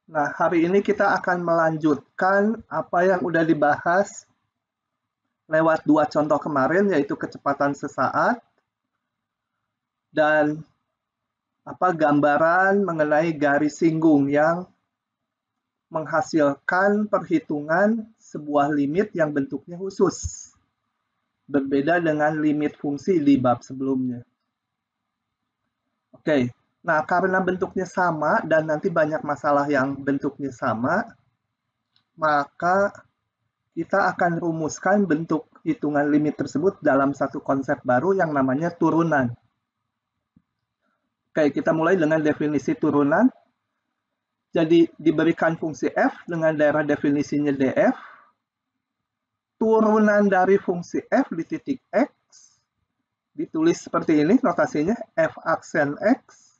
Nah, hari ini kita akan melanjutkan apa yang udah dibahas lewat dua contoh kemarin, yaitu kecepatan sesaat dan gambaran mengenai garis singgung yang menghasilkan perhitungan sebuah limit yang bentuknya khusus. Berbeda dengan limit fungsi di bab sebelumnya. Oke, nah karena bentuknya sama dan nanti banyak masalah yang bentuknya sama, maka kita akan rumuskan bentuk hitungan limit tersebut dalam satu konsep baru yang namanya turunan. Oke, kita mulai dengan definisi turunan. Jadi diberikan fungsi f dengan daerah definisinya df. Turunan dari fungsi f di titik x ditulis seperti ini notasinya, f aksen x.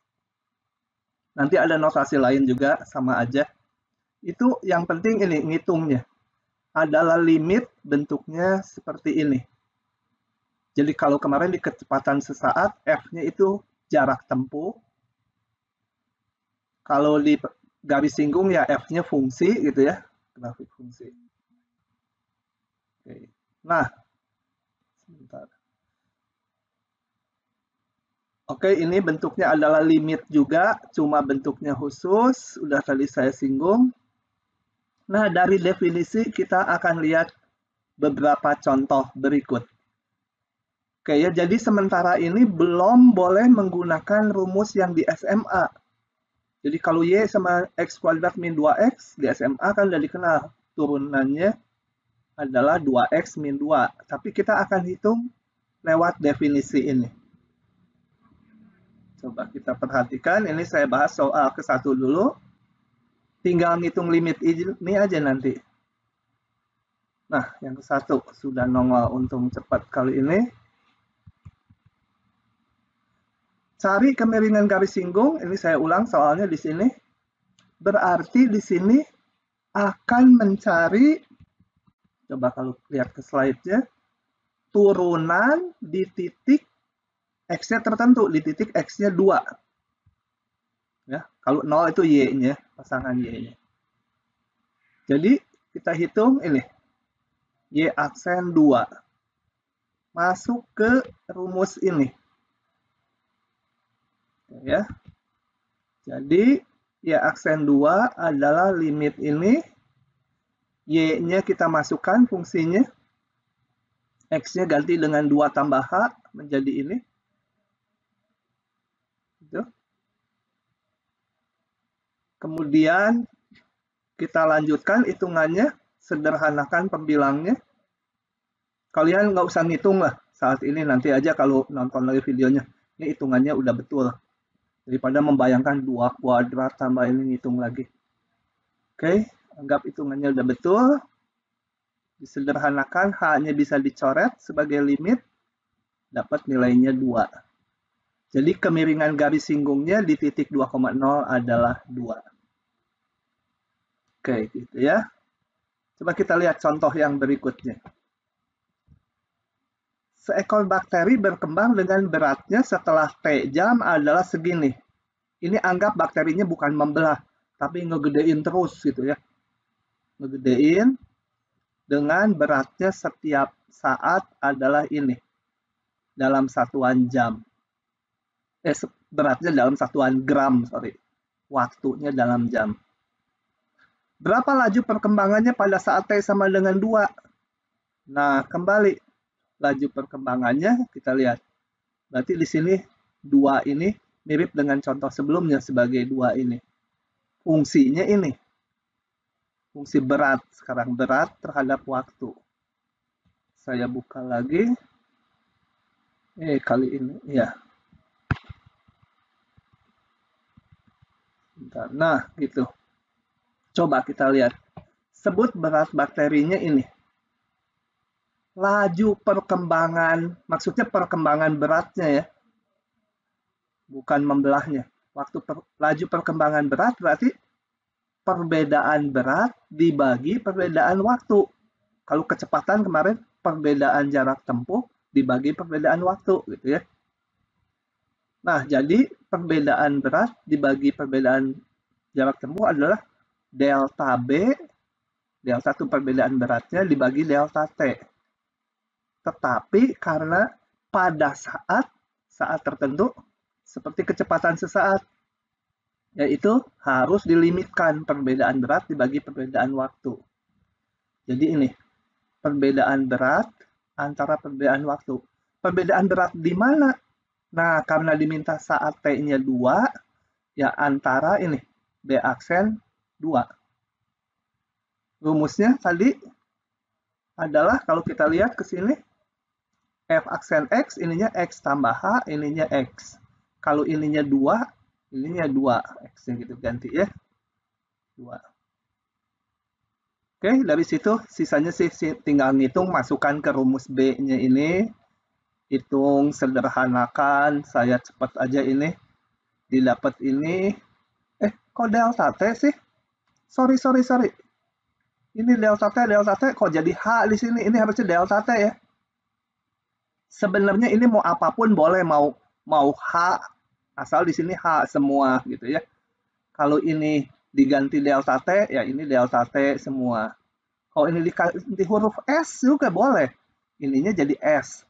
Nanti ada notasi lain juga, sama aja. Itu yang penting ini, ngitungnya. Adalah limit bentuknya seperti ini. Jadi kalau kemarin di kecepatan sesaat, f-nya itu jarak tempuh. Kalau di garis singgung ya f-nya fungsi gitu ya, grafik fungsi. Oke. Nah, sebentar. Oke, ini bentuknya adalah limit juga, cuma bentuknya khusus, udah tadi saya singgung. Nah, dari definisi kita akan lihat beberapa contoh berikut. Oke ya, jadi sementara ini belum boleh menggunakan rumus yang di SMA. Jadi kalau Y sama X kuadrat min 2X, di SMA kan udah dikenal. Turunannya adalah 2X min 2. Tapi kita akan hitung lewat definisi ini. Coba kita perhatikan, ini saya bahas soal ke-1 dulu. Tinggal ngitung limit ini aja nanti. Nah, yang ke-1 sudah nongol, untung cepat kali ini. Cari kemiringan garis singgung, ini saya ulang soalnya di sini. Berarti di sini akan mencari, coba kalau lihat ke slide-nya, turunan di titik X-nya tertentu, di titik X-nya 2. Ya, kalau 0 itu Y-nya, pasangan Y-nya. Jadi kita hitung ini, Y aksen 2. Masuk ke rumus ini. Ya. Jadi Y aksen 2 adalah limit ini, Y-nya kita masukkan fungsinya, X-nya ganti dengan 2 tambah H menjadi ini. Gitu. Kemudian kita lanjutkan hitungannya, sederhanakan pembilangnya. Kalian nggak usah ngitung lah saat ini, nanti aja kalau nonton lagi videonya. Ini hitungannya udah betul. Daripada membayangkan 2 kuadrat tambah ini ngitung lagi. Oke, anggap hitungannya udah betul. Disederhanakan, H-nya bisa dicoret sebagai limit, dapat nilainya 2. Jadi kemiringan garis singgungnya di titik 2,0 adalah 2. Oke, gitu ya. Coba kita lihat contoh yang berikutnya. Seekor bakteri berkembang dengan beratnya setelah T jam adalah segini. Ini anggap bakterinya bukan membelah, tapi ngegedein terus gitu ya. Ngegedein dengan beratnya setiap saat adalah ini. Dalam satuan jam. Beratnya dalam satuan gram, sorry. Waktunya dalam jam. Berapa laju perkembangannya pada saat T sama dengan 2? Nah, kembali. Laju perkembangannya kita lihat. Berarti di sini 2 ini mirip dengan contoh sebelumnya sebagai 2 ini. Fungsinya ini. Fungsi berat. Sekarang berat terhadap waktu. Saya buka lagi. Kali ini. Ya. Bentar. Nah, gitu. Coba kita lihat. Sebut berat bakterinya ini. Laju perkembangan, maksudnya perkembangan beratnya ya. Bukan membelahnya. Laju perkembangan berat berarti perbedaan berat dibagi perbedaan waktu. Kalau kecepatan kemarin perbedaan jarak tempuh dibagi perbedaan waktu gitu ya. Nah, jadi perbedaan berat dibagi perbedaan jarak tempuh adalah delta B, delta itu perbedaan beratnya, dibagi delta T. Tetapi karena pada saat tertentu, seperti kecepatan sesaat, yaitu harus dilimitkan perbedaan berat dibagi perbedaan waktu. Jadi ini, perbedaan berat antara perbedaan waktu. Perbedaan berat di mana? Nah, karena diminta saat T-nya 2, ya antara ini, B aksen 2. Rumusnya tadi adalah, kalau kita lihat ke sini, F aksen X, ininya X tambah H, ininya X. Kalau ininya 2, ininya 2. X-nya gitu, ganti ya. 2. Oke, dari situ sisanya sih tinggal ngitung, masukkan ke rumus B-nya ini. Hitung, sederhanakan, saya cepat aja ini. Didapat ini. Kok delta T sih? Sorry. Ini delta T, kok jadi H di sini? Ini harusnya delta T ya. Sebenarnya ini mau apapun boleh, mau H, asal di sini H semua gitu ya. Kalau ini diganti delta T, ya ini delta T semua. Kalau ini diganti huruf S juga boleh. Ininya jadi S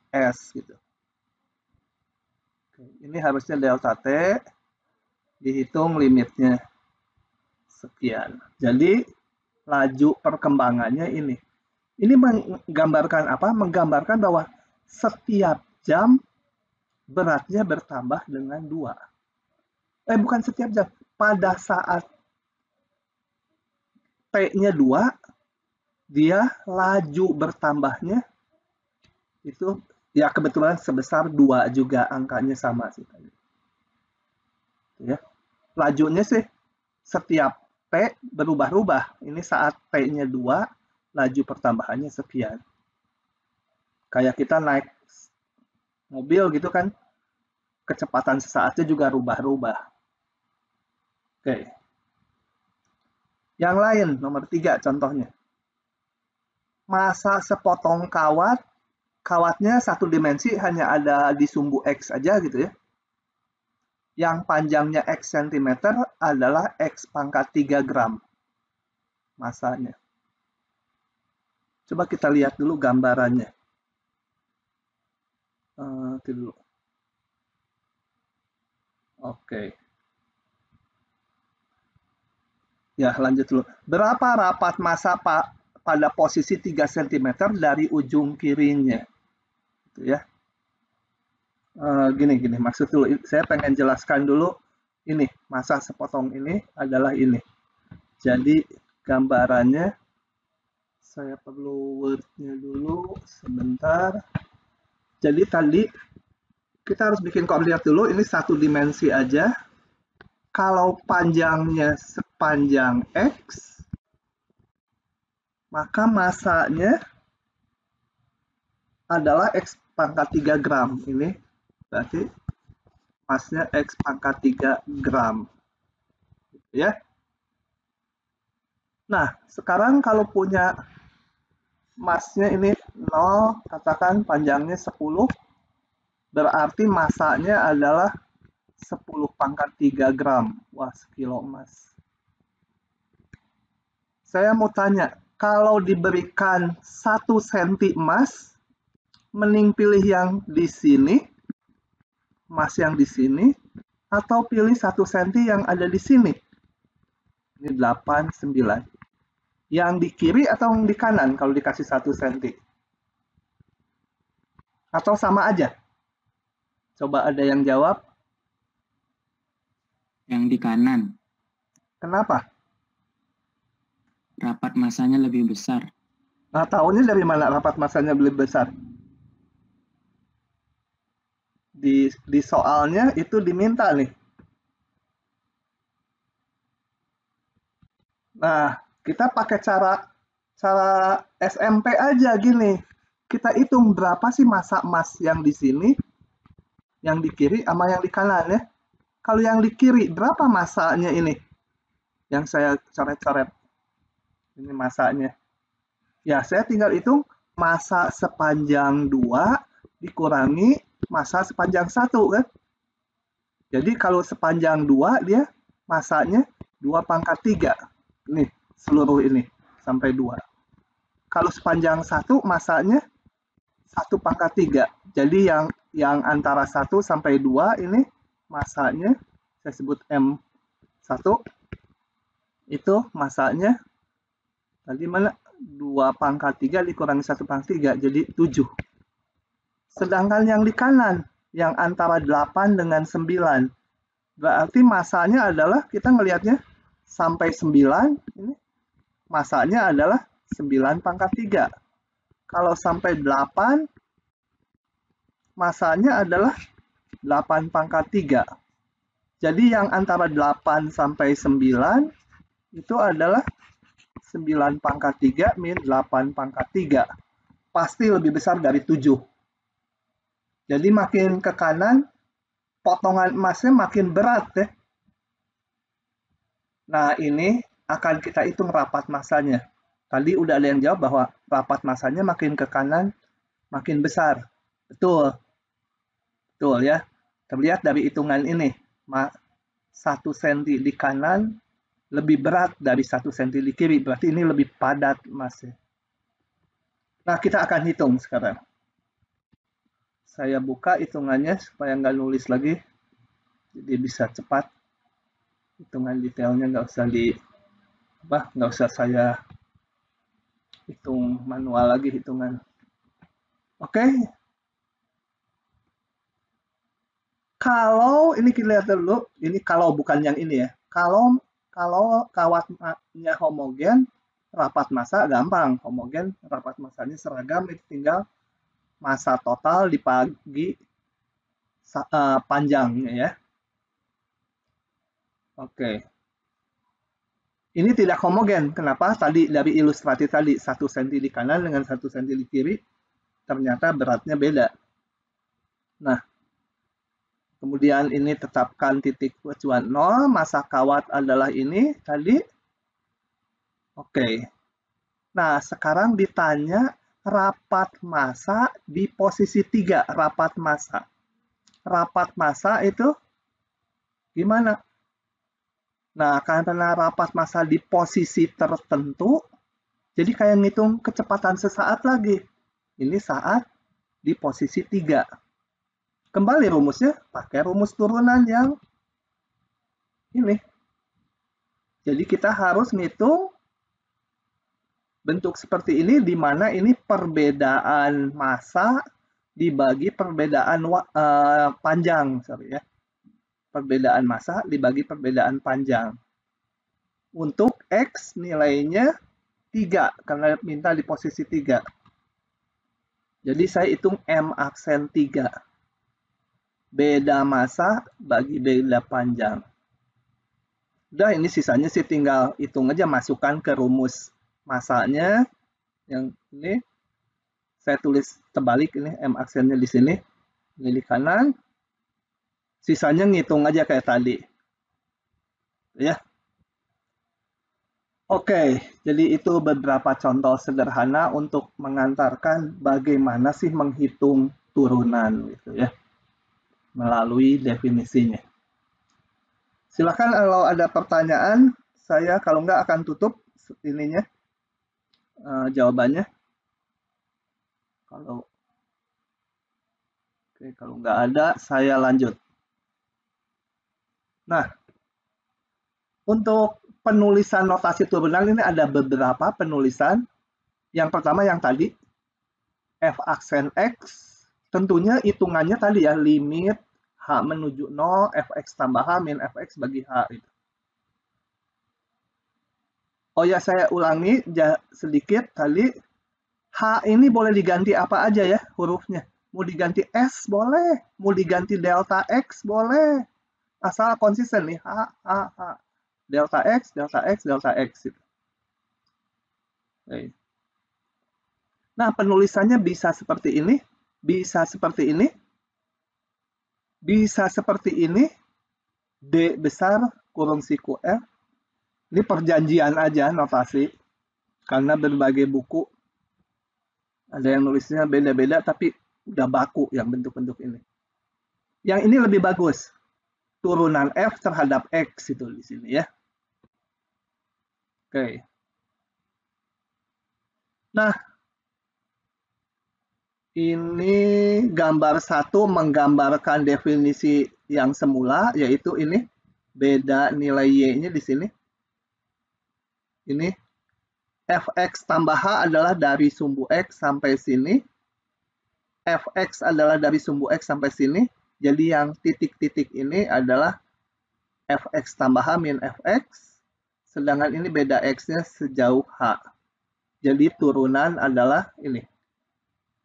gitu. Ini harusnya delta T, dihitung limitnya sekian. Jadi laju perkembangannya ini. Ini menggambarkan apa? Menggambarkan bahwa setiap jam beratnya bertambah dengan 2. Bukan setiap jam. Pada saat T-nya 2, dia laju bertambahnya itu ya kebetulan sebesar 2 juga, angkanya sama sih tadi. Ya. Lajunya sih setiap T berubah-ubah. Ini saat T-nya 2, laju pertambahannya sekian. Kayak kita naik mobil gitu kan, kecepatan sesaatnya juga rubah-rubah. Oke. Yang lain, nomor 3 contohnya. Massa sepotong kawatnya satu dimensi hanya ada di sumbu X aja gitu ya. Yang panjangnya X cm adalah X pangkat 3 gram massanya. Coba kita lihat dulu gambarannya. Itu dulu. Oke. Ya, lanjut dulu. Berapa rapat massa pada posisi 3 cm dari ujung kirinya? Gitu ya. Gini, maksud dulu. Saya pengen jelaskan dulu. Ini, massa sepotong ini adalah ini. Jadi, gambarannya, saya perlu Word-nya dulu, sebentar. Jadi tadi, kita harus bikin koordinat dulu. Ini satu dimensi aja. Kalau panjangnya sepanjang X, maka massanya adalah X pangkat 3 gram. Ini berarti massnya X pangkat 3 gram. Ya. Nah, sekarang kalau punya massnya ini 0, katakan panjangnya 10, berarti massanya adalah 10 pangkat 3 gram. Wah, sekilo emas. Saya mau tanya, kalau diberikan 1 cm emas, mending pilih yang di sini, emas yang di sini, atau pilih 1 cm yang ada di sini? Ini 8, 9. Yang di kiri atau yang di kanan kalau dikasih 1 cm? Atau sama aja? Coba ada yang jawab. Yang di kanan. Kenapa? Rapat massanya lebih besar. Nah, tahunya dari mana rapat massanya lebih besar? Di soalnya itu diminta nih. Nah, kita pakai cara SMP aja gini. Kita hitung berapa sih massa emas yang di sini, yang di kiri sama yang di kanan ya. Kalau yang di kiri, berapa massanya ini? Yang saya coret-coret. Ini massanya. Ya, saya tinggal hitung massa sepanjang 2 dikurangi massa sepanjang 1 kan. Jadi kalau sepanjang 2 dia massanya 2 pangkat 3. Nih, seluruh ini sampai 2. Kalau sepanjang 1 masanya 1/3. Jadi yang antara 1 sampai 2 ini masanya saya sebut M1 itu masanya tadi mana 2/3 dikurangi 1/3 jadi 7. Sedangkan yang di kanan yang antara 8 dengan 9 berarti masanya adalah kita ngelihatnya sampai 9 ini masanya adalah 9/3. Kalau sampai 8 masanya adalah 8/3. Jadi yang antara 8 sampai 9 itu adalah 9/3 min 8/3. Pasti lebih besar dari 7. Jadi makin ke kanan, potongan emasnya makin berat ya. Nah ini akan kita hitung rapat masanya. Tadi udah ada yang jawab bahwa rapat masanya makin ke kanan, makin besar. Betul. Betul ya. Terlihat dari hitungan ini. 1 cm di kanan lebih berat dari 1 cm di kiri. Berarti ini lebih padat emasnya. Nah, kita akan hitung sekarang. Saya buka hitungannya supaya nggak nulis lagi. Jadi bisa cepat. Hitungan detailnya nggak usah saya hitung manual lagi hitungan. Oke. Kalau ini kita lihat dulu, ini kalau bukan yang ini ya. Kalau kawatnya homogen, rapat massa gampang. Homogen, rapat massanya seragam, itu tinggal massa total dibagi panjangnya ya. Oke. Ini tidak homogen. Kenapa? Tadi dari ilustrasi tadi 1 cm di kanan dengan 1 cm di kiri ternyata beratnya beda. Nah, kemudian ini tetapkan titik acuan 0, massa kawat adalah ini tadi. Oke. Nah, sekarang ditanya rapat massa di posisi 3, rapat massa. Rapat massa itu gimana? Nah, karena rapat massa di posisi tertentu, jadi kayak ngitung kecepatan sesaat lagi. Ini saat di posisi 3. Kembali rumusnya, pakai rumus turunan yang ini. Jadi kita harus ngitung bentuk seperti ini, di mana ini perbedaan massa dibagi perbedaan panjang. Sorry ya. Perbedaan massa dibagi perbedaan panjang. Untuk X nilainya 3, karena minta di posisi 3. Jadi saya hitung M aksen 3. Beda massa bagi beda panjang. Udah, ini sisanya sih tinggal hitung aja, masukkan ke rumus massanya. Yang ini saya tulis terbalik, ini M aksennya di sini. Ini di kanan. Sisanya ngitung aja kayak tadi. Ya. Oke, jadi itu beberapa contoh sederhana untuk mengantarkan bagaimana sih menghitung turunan gitu ya, melalui definisinya. Silakan kalau ada pertanyaan, saya kalau nggak akan tutup ininya jawabannya. Kalau nggak ada, saya lanjut. Nah, untuk penulisan notasi turunan ini ada beberapa penulisan. Yang pertama yang tadi, F aksen X, tentunya hitungannya tadi ya, limit H menuju 0, Fx tambah H min Fx bagi H. Gitu. Oh ya, saya ulangi sedikit tadi. H ini boleh diganti apa aja ya hurufnya. Mau diganti S boleh, mau diganti delta X boleh. Asal konsisten nih, H. Delta X, delta X, delta X. Gitu. Nah, penulisannya bisa seperti ini, bisa seperti ini, bisa seperti ini, D besar kurung siku F. Ini perjanjian aja notasi, karena berbagai buku ada yang nulisnya beda-beda, tapi udah baku yang bentuk-bentuk ini. Yang ini lebih bagus, turunan F terhadap X itu di sini ya. Oke. Nah, ini gambar 1 menggambarkan definisi yang semula, yaitu ini beda nilai Y-nya di sini. Ini fx tambah h adalah dari sumbu x sampai sini. Fx adalah dari sumbu x sampai sini. Jadi yang titik-titik ini adalah fx tambah h min fx. Sedangkan ini beda x-nya sejauh h. Jadi turunan adalah ini.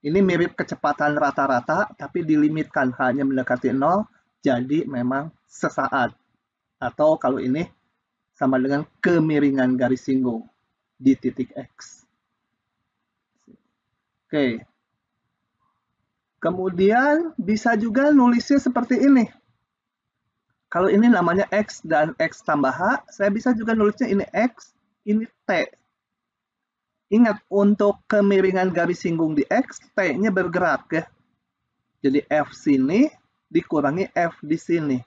Ini mirip kecepatan rata-rata, tapi dilimitkan hanya mendekati 0, jadi memang sesaat. Atau kalau ini sama dengan kemiringan garis singgung di titik X. Oke. Kemudian bisa juga nulisnya seperti ini. Kalau ini namanya X dan X tambah H, saya bisa juga nulisnya ini X, ini T. Ingat, untuk kemiringan garis singgung di X, T-nya bergerak ya. Jadi F sini dikurangi F di sini.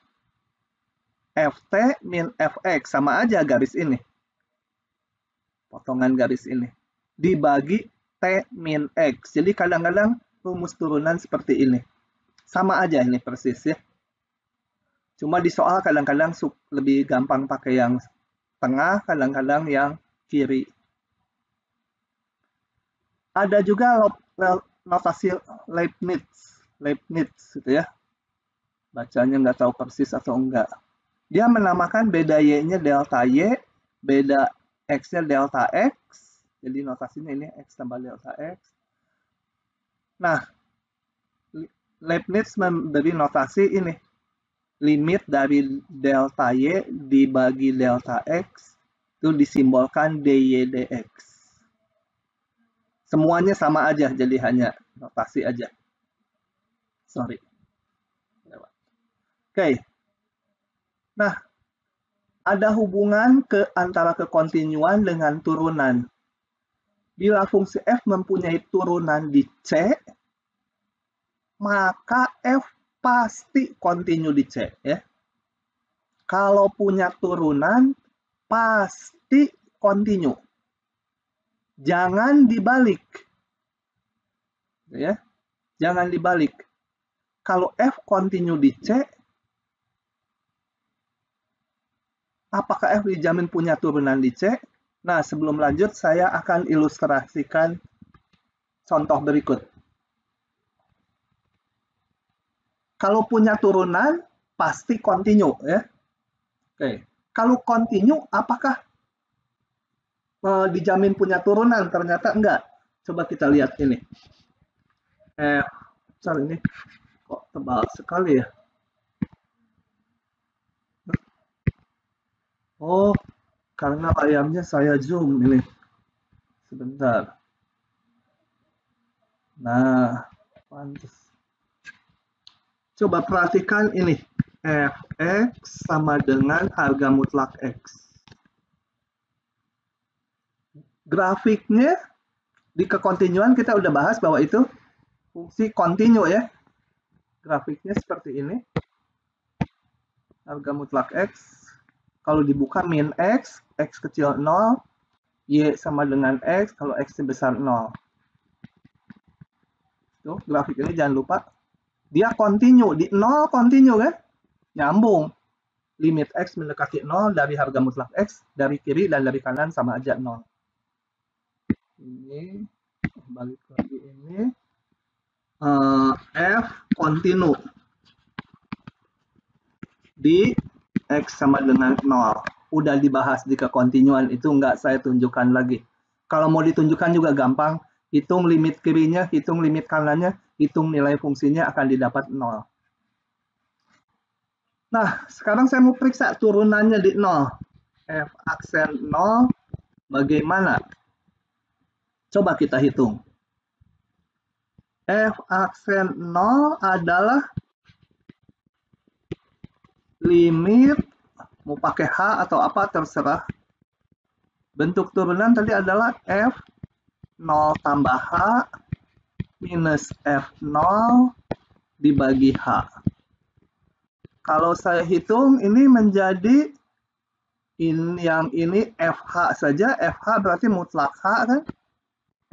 Ft min Fx, sama aja garis ini. Potongan garis ini. Dibagi T min X. Jadi kadang-kadang rumus turunan seperti ini. Sama aja ini persis ya. Cuma di soal kadang-kadang lebih gampang pakai yang tengah, kadang-kadang yang kiri. Ada juga notasi Leibniz gitu ya. Bacanya nggak tahu persis atau enggak. Dia menamakan beda Y-nya delta Y, beda X-nya delta X. Jadi notasinya ini X tambah delta X. Nah, Leibniz memberi notasi ini. Limit dari delta Y dibagi delta X itu disimbolkan dy dx. Semuanya sama aja, jadi hanya notasi aja. Sorry. Oke. Nah, ada hubungan antara kekontinuan dengan turunan. Bila fungsi f mempunyai turunan di C, maka f pasti kontinu di C. Ya. Kalau punya turunan, pasti kontinu. Jangan dibalik. Ya. Jangan dibalik. Kalau f kontinu di C, apakah f dijamin punya turunan di C? Nah, sebelum lanjut, saya akan ilustrasikan contoh berikut. Kalau punya turunan, pasti kontinu. Ya. Oke. Kalau kontinu, apakah dijamin punya turunan? Ternyata enggak. Coba kita lihat ini. Ini kok tebal sekali ya. Oh, karena layarnya saya zoom ini. Sebentar. Nah, pantas. Coba perhatikan ini. Fx sama dengan harga mutlak X. Grafiknya di kekontinuan kita udah bahas bahwa itu fungsi kontinu ya. Grafiknya seperti ini. Harga mutlak X. Kalau dibuka min X, X kecil 0, Y sama dengan X, kalau X besar 0. Tuh, grafik ini jangan lupa. Dia kontinu, di 0 kontinu kan? Nyambung. Limit X mendekati 0 dari harga mutlak X, dari kiri dan dari kanan sama aja 0. Ini, balik lagi ini. F kontinu. Di X sama dengan 0. Udah dibahas di kekontinuan, itu nggak saya tunjukkan lagi. Kalau mau ditunjukkan juga gampang. Hitung limit kirinya, hitung limit kanannya, hitung nilai fungsinya akan didapat 0. Nah, sekarang saya mau periksa turunannya di 0. F aksen 0 bagaimana? Coba kita hitung. F aksen 0 adalah limit, mau pakai H atau apa terserah. Bentuk turunan tadi adalah F 0 tambah H minus F0 dibagi H. Kalau saya hitung ini menjadi yang ini FH saja, FH berarti mutlak H kan?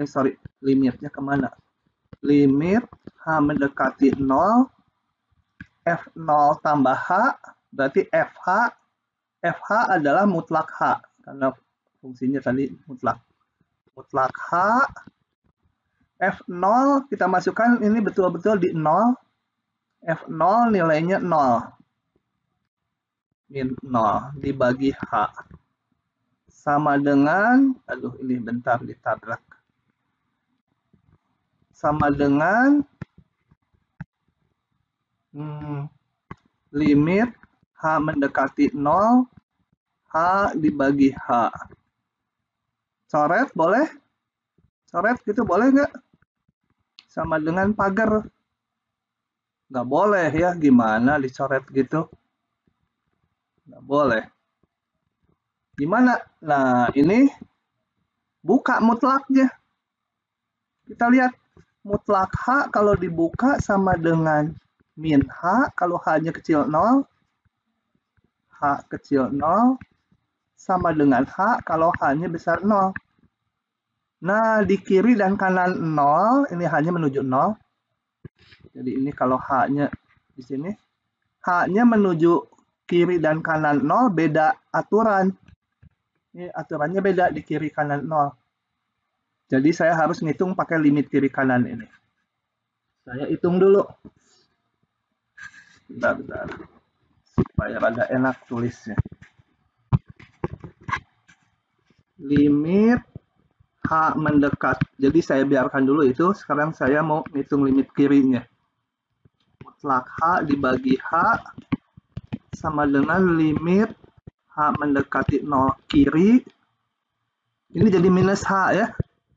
Sorry, limitnya kemana? Limit H mendekati 0, F0 tambah H, berarti FH. FH adalah mutlak H, karena fungsinya tadi mutlak. Mutlak H, F0 kita masukkan ini betul-betul di 0. F0 nilainya 0. Min 0 dibagi H. Sama dengan, aduh ini bentar ditabrak. Sama dengan limit H mendekati 0, H dibagi H. Coret boleh? Coret gitu boleh nggak? Sama dengan pagar. Nggak boleh ya, gimana dicoret gitu? Nggak boleh. Gimana? Nah, ini buka mutlaknya. Kita lihat mutlak H kalau dibuka sama dengan min H, kalau H-nya kecil 0, H kecil 0, sama dengan H kalau H-nya besar 0. Nah, di kiri dan kanan 0, ini H-nya menuju 0. Jadi ini kalau H-nya di sini, H-nya menuju kiri dan kanan 0, beda aturan. Ini aturannya beda di kiri kanan 0. Jadi saya harus ngitung pakai limit kiri kanan ini. Saya hitung dulu. Bentar. Supaya rada enak tulisnya. Limit H mendekat. Jadi saya biarkan dulu itu. Sekarang saya mau hitung limit kirinya. Mutlak H dibagi H sama dengan limit H mendekati 0 kiri. Ini jadi minus H ya.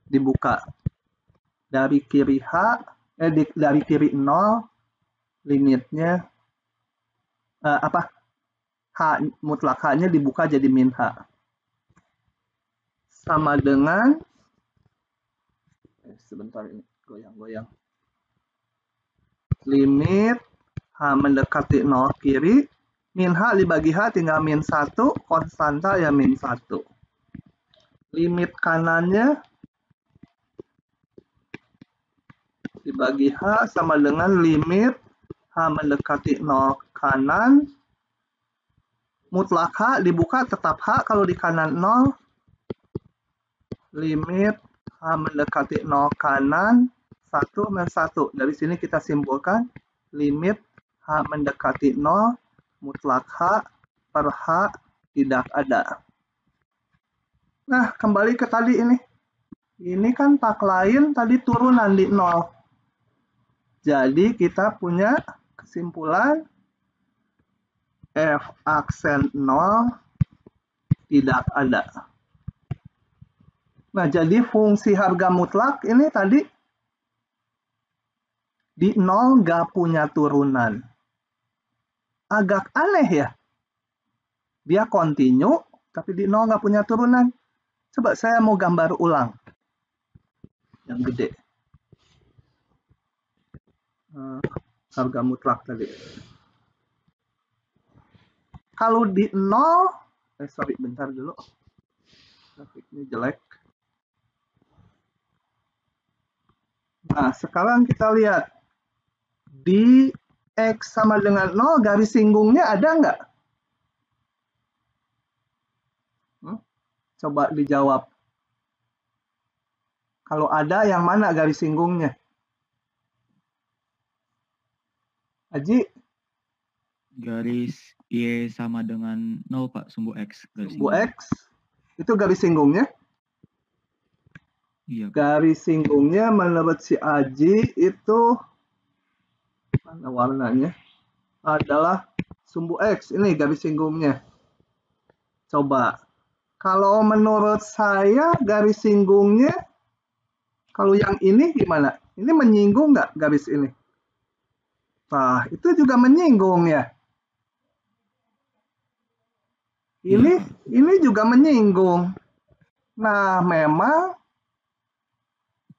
Dibuka. Dari kiri H, dari kiri 0, limitnya H mutlak H-nya dibuka jadi min H. Sama dengan sebentar ini goyang-goyang. Limit H mendekati 0 kiri, min H dibagi H tinggal min 1, konstanta ya min 1. Limit kanannya dibagi H sama dengan limit H mendekati 0 kanan, mutlak H dibuka tetap H kalau di kanan 0, limit H mendekati 0 kanan, 1 min 1. Dari sini kita simpulkan limit H mendekati 0, mutlak H per H tidak ada. Nah, kembali ke tadi ini. Ini kan tak lain tadi turunan di 0. Jadi kita punya kesimpulan F aksen 0 tidak ada. Nah, jadi fungsi harga mutlak ini tadi di 0 nggak punya turunan. Agak aneh ya. Dia kontinu, tapi di 0 nggak punya turunan. Coba saya mau gambar ulang. Yang gede. Harga mutlak tadi. Kalau di 0, sorry bentar dulu. Grafiknya jelek. Nah, sekarang kita lihat. Di X sama dengan 0, garis singgungnya ada nggak? Coba dijawab. Kalau ada, yang mana garis singgungnya? Aji? Garis Y sama dengan 0, Pak. Sumbu X. Sumbu X. Itu garis singgungnya? Iya, Pak. Garis singgungnya menurut si Aji itu mana warnanya? Adalah sumbu X. Ini garis singgungnya. Coba. Kalau menurut saya garis singgungnya, kalau yang ini gimana? Ini menyinggung nggak garis ini? Nah, itu juga menyinggung ya. Ini juga menyinggung. Nah, memang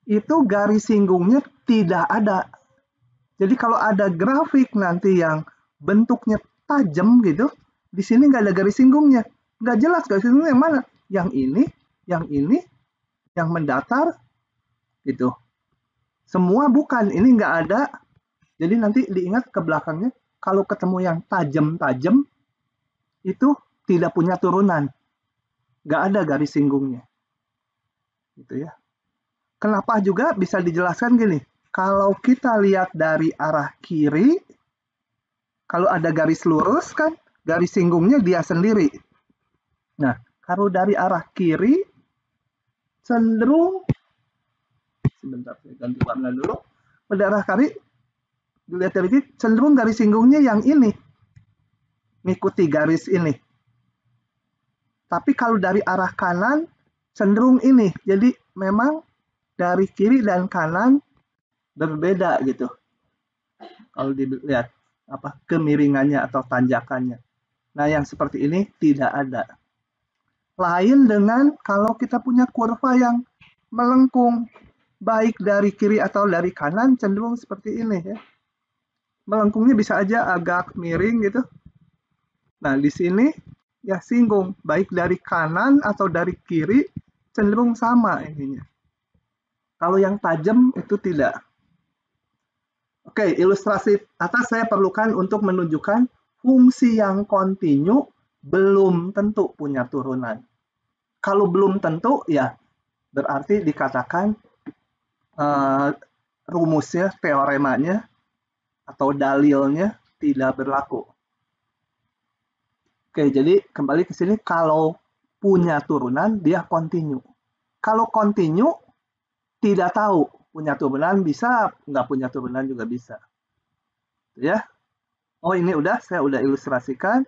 itu garis singgungnya tidak ada. Jadi kalau ada grafik nanti yang bentuknya tajam gitu, di sini nggak ada garis singgungnya. Nggak jelas garis singgungnya yang mana. Yang ini, yang mendatar, gitu. Semua bukan, ini nggak ada. Jadi nanti diingat ke belakangnya, kalau ketemu yang tajam-tajam, itu tidak punya turunan. Nggak ada garis singgungnya. Gitu ya. Kenapa juga bisa dijelaskan gini, kalau kita lihat dari arah kiri, kalau ada garis lurus kan, garis singgungnya dia sendiri. Nah, kalau dari arah kiri, cenderung, sebentar saya ganti warna dulu, pada arah kiri, dilihat dari kiri, cenderung garis singgungnya yang ini, mengikuti garis ini. Tapi kalau dari arah kanan, cenderung ini. Jadi memang dari kiri dan kanan berbeda gitu. Kalau dilihat kemiringannya atau tanjakannya. Nah, yang seperti ini tidak ada. Lain dengan kalau kita punya kurva yang melengkung, baik dari kiri atau dari kanan, cenderung seperti ini ya. Melengkungnya bisa aja agak miring gitu. Nah, di sini ya singgung, baik dari kanan atau dari kiri, cenderung sama ininya. Kalau yang tajam itu tidak. Oke, ilustrasi atas saya perlukan untuk menunjukkan fungsi yang kontinu belum tentu punya turunan. Kalau belum tentu, ya berarti dikatakan rumusnya, teoremanya, atau dalilnya tidak berlaku. Oke, jadi kembali ke sini, kalau punya turunan, dia kontinu. Kalau kontinu, tidak tahu. Punya turunan bisa, nggak punya turunan juga bisa. Ya. Oh, ini saya udah ilustrasikan.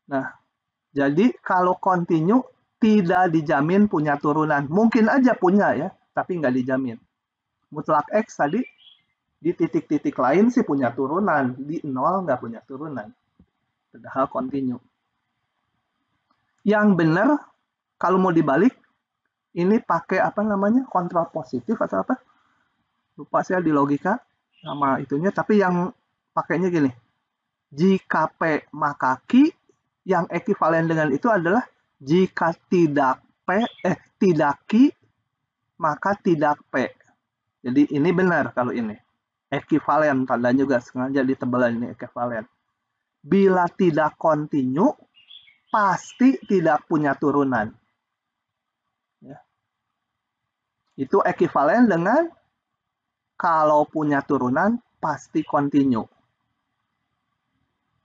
Nah, jadi kalau kontinu tidak dijamin punya turunan. Mungkin aja punya ya, tapi nggak dijamin. Mutlak X tadi, di titik-titik lain sih punya turunan. Di 0 nggak punya turunan. Padahal kontinu. Yang benar, kalau mau dibalik, ini pakai kontrol positif atau apa? Lupa saya di logika sama itunya, tapi yang pakainya gini. Jika P maka Q, yang ekivalen dengan itu adalah jika tidak Q maka tidak P. Jadi ini benar kalau ini. Ekivalen, tanda juga sengaja ditebalan ini ekivalen. Bila tidak kontinu, pasti tidak punya turunan. Ya. Itu ekivalen dengan kalau punya turunan pasti kontinu.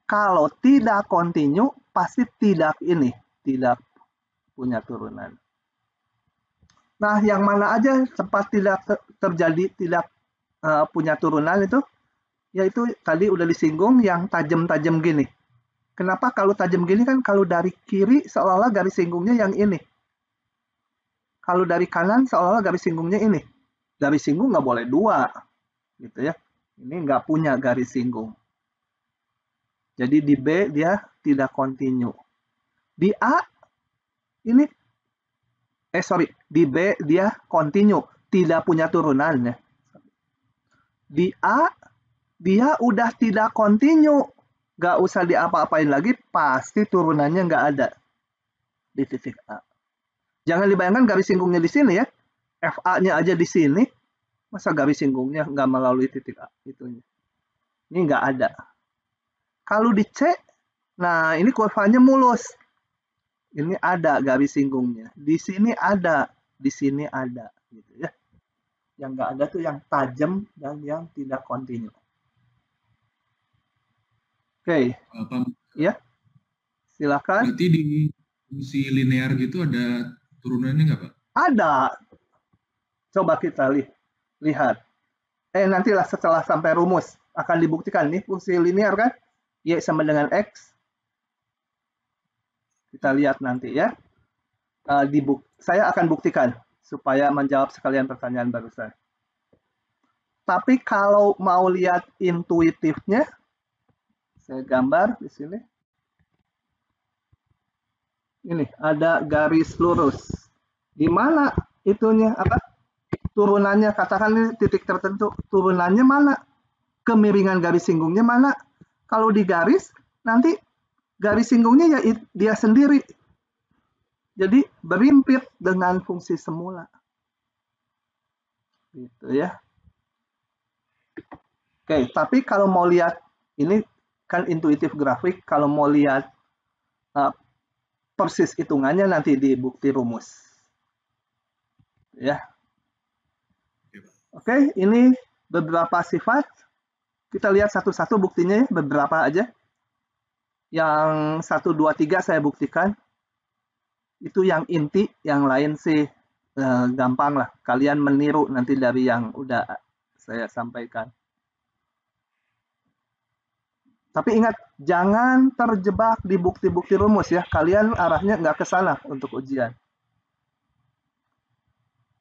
Kalau tidak kontinu pasti tidak punya turunan. Nah, yang mana aja tempat tidak terjadi tidak punya turunan itu, yaitu tadi udah disinggung yang tajam-tajam gini. Kenapa kalau tajam gini kan kalau dari kiri seolah-olah garis singgungnya yang ini. Kalau dari kanan seolah-olah garis singgungnya ini. Garis singgung nggak boleh dua, gitu ya. Ini nggak punya garis singgung. Jadi di B dia tidak kontinu. Di A ini, di B dia kontinu, tidak punya turunan ya. Di A dia udah tidak kontinu, nggak usah diapa-apain lagi, pasti turunannya nggak ada di titik A. Jangan dibayangkan garis singgungnya di sini ya. FA-nya aja di sini, masa garis singgungnya nggak melalui titik A itunya. Ini nggak ada. Kalau di C, nah ini kurvanya mulus. Ini ada garis singgungnya. Di sini ada, di sini ada, gitu ya. Yang nggak ada tuh yang tajam dan yang tidak kontinu. Oke. Ya. Silakan. Berarti di fungsi linear gitu ada turunannya nggak, Pak? Ada. Coba kita lihat. Nantilah setelah sampai rumus akan dibuktikan nih fungsi linear kan? Y sama dengan X. Kita lihat nanti ya. Saya akan buktikan supaya menjawab sekalian pertanyaan barusan. Tapi kalau mau lihat intuitifnya, saya gambar di sini. Ini ada garis lurus. Di mana itunya turunannya, katakan ini titik tertentu, turunannya mana? Kemiringan garis singgungnya mana? Kalau di garis, nanti garis singgungnya ya dia sendiri. Jadi berimpit dengan fungsi semula. Gitu ya. Oke, tapi kalau mau lihat, ini kan intuitif grafik, kalau mau lihat persis hitungannya nanti di bukti rumus. Ya. Oke, ini beberapa sifat. Kita lihat satu-satu buktinya ya, beberapa aja. Yang 1, 2, 3 saya buktikan. Itu yang inti, yang lain sih gampang lah. Kalian meniru nanti dari yang udah saya sampaikan. Tapi ingat, jangan terjebak di bukti-bukti rumus ya. Kalian arahnya nggak ke sana untuk ujian.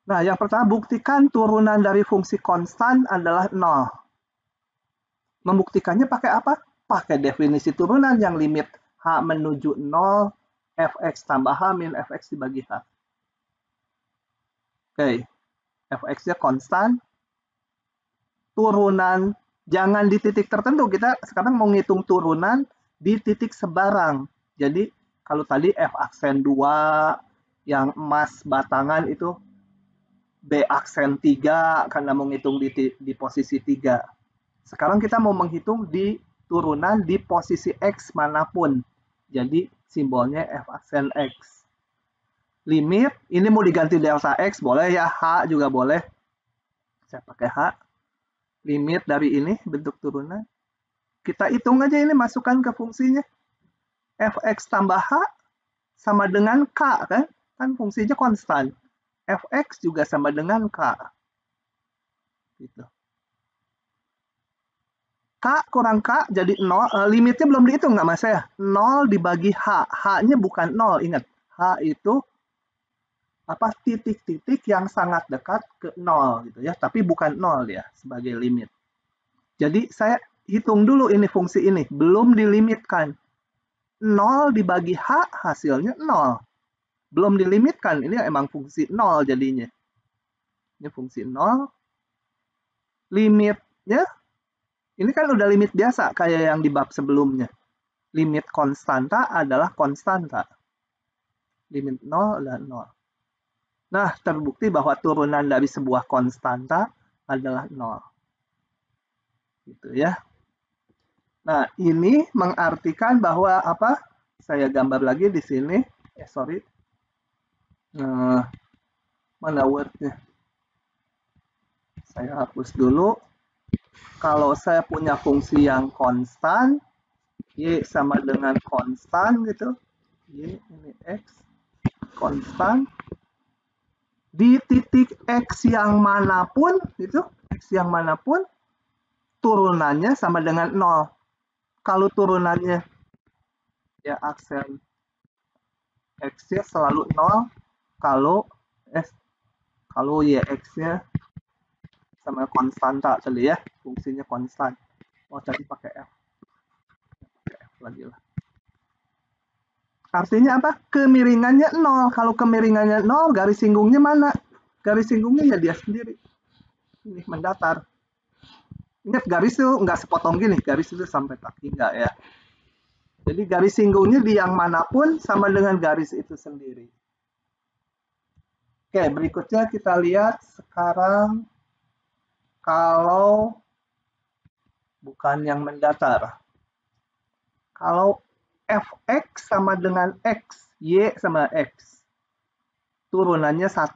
Nah, yang pertama, buktikan turunan dari fungsi konstan adalah 0. Membuktikannya pakai apa? Pakai definisi turunan yang limit H menuju 0, fx tambah H min fx dibagi H. Oke, fx-nya konstan. Turunan, jangan di titik tertentu. Kita sekarang mau ngitung turunan di titik sebarang. Jadi, kalau tadi f aksen 2, yang emas batangan itu B aksen 3, karena mau ngitung di posisi 3. Sekarang kita mau menghitung di turunan di posisi X manapun. Jadi simbolnya F aksen X. Limit, ini mau diganti delta X, boleh ya, H juga boleh. Saya pakai H. Limit dari ini, bentuk turunan. Kita hitung aja ini, masukkan ke fungsinya. Fx tambah H sama dengan K, kan? Kan fungsinya konstan. Fx juga sama dengan K. Gitu. K kurang K jadi 0, limitnya belum dihitung nggak mas ya? 0 dibagi H, H-nya bukan 0, ingat. H itu titik-titik yang sangat dekat ke 0 gitu ya, tapi bukan 0 ya sebagai limit. Jadi saya hitung dulu ini fungsi ini, belum dilimitkan. 0 dibagi H hasilnya 0. Belum dilimitkan, ini emang fungsi 0 jadinya. Ini fungsi 0. Limitnya ini kan udah limit biasa kayak yang di bab sebelumnya. Limit konstanta adalah konstanta. Limit 0 adalah 0. Nah, terbukti bahwa turunan dari sebuah konstanta adalah 0. Gitu ya. Nah, ini mengartikan bahwa apa? Saya gambar lagi di sini. Sorry. Mana word-nya? Saya hapus dulu. Kalau saya punya fungsi yang konstan, Y sama dengan konstan gitu. Y ini X konstan. Di titik X yang manapun, gitu, X yang manapun, turunannya sama dengan 0. Kalau turunannya, ya aksen X-nya selalu 0, kalau YX-nya sama konstanta tadi ya, fungsinya konstan. Oh, tadi pakai F. Pakai F lagi lah. Artinya apa? Kemiringannya 0. Kalau kemiringannya 0, garis singgungnya mana? Garis singgungnya ya dia sendiri. Ini mendatar. Ingat, garis itu nggak sepotong gini. Garis itu sampai kaki, nggak ya. Jadi garis singgungnya di yang manapun sama dengan garis itu sendiri. Oke, berikutnya kita lihat sekarang kalau bukan yang mendatar. Kalau fx sama dengan x, y sama x, turunannya 1.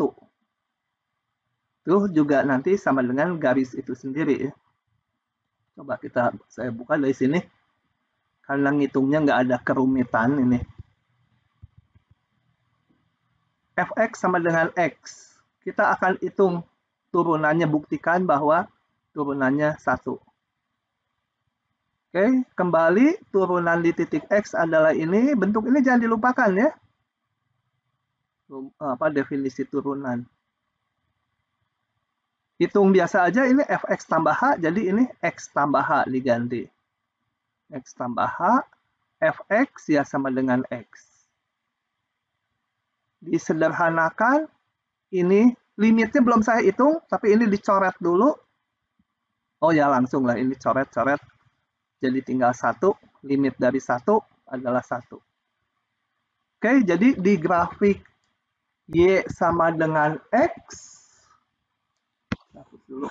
Itu juga nanti sama dengan garis itu sendiri ya. Coba saya buka dari sini. Karena ngitungnya nggak ada kerumitan ini. Fx sama dengan x. Kita akan hitung turunannya, buktikan bahwa turunannya 1. Oke, kembali turunan di titik X adalah ini. Bentuk ini jangan dilupakan ya. Definisi turunan. Hitung biasa aja, ini Fx tambah H, jadi ini X tambah H diganti. X tambah H, Fx ya sama dengan X. Disederhanakan, ini limitnya belum saya hitung, tapi ini dicoret dulu. Oh ya, langsung lah ini coret-coret. Jadi tinggal 1, limit dari 1, adalah 1. Oke, jadi di grafik Y sama dengan X, hapus dulu.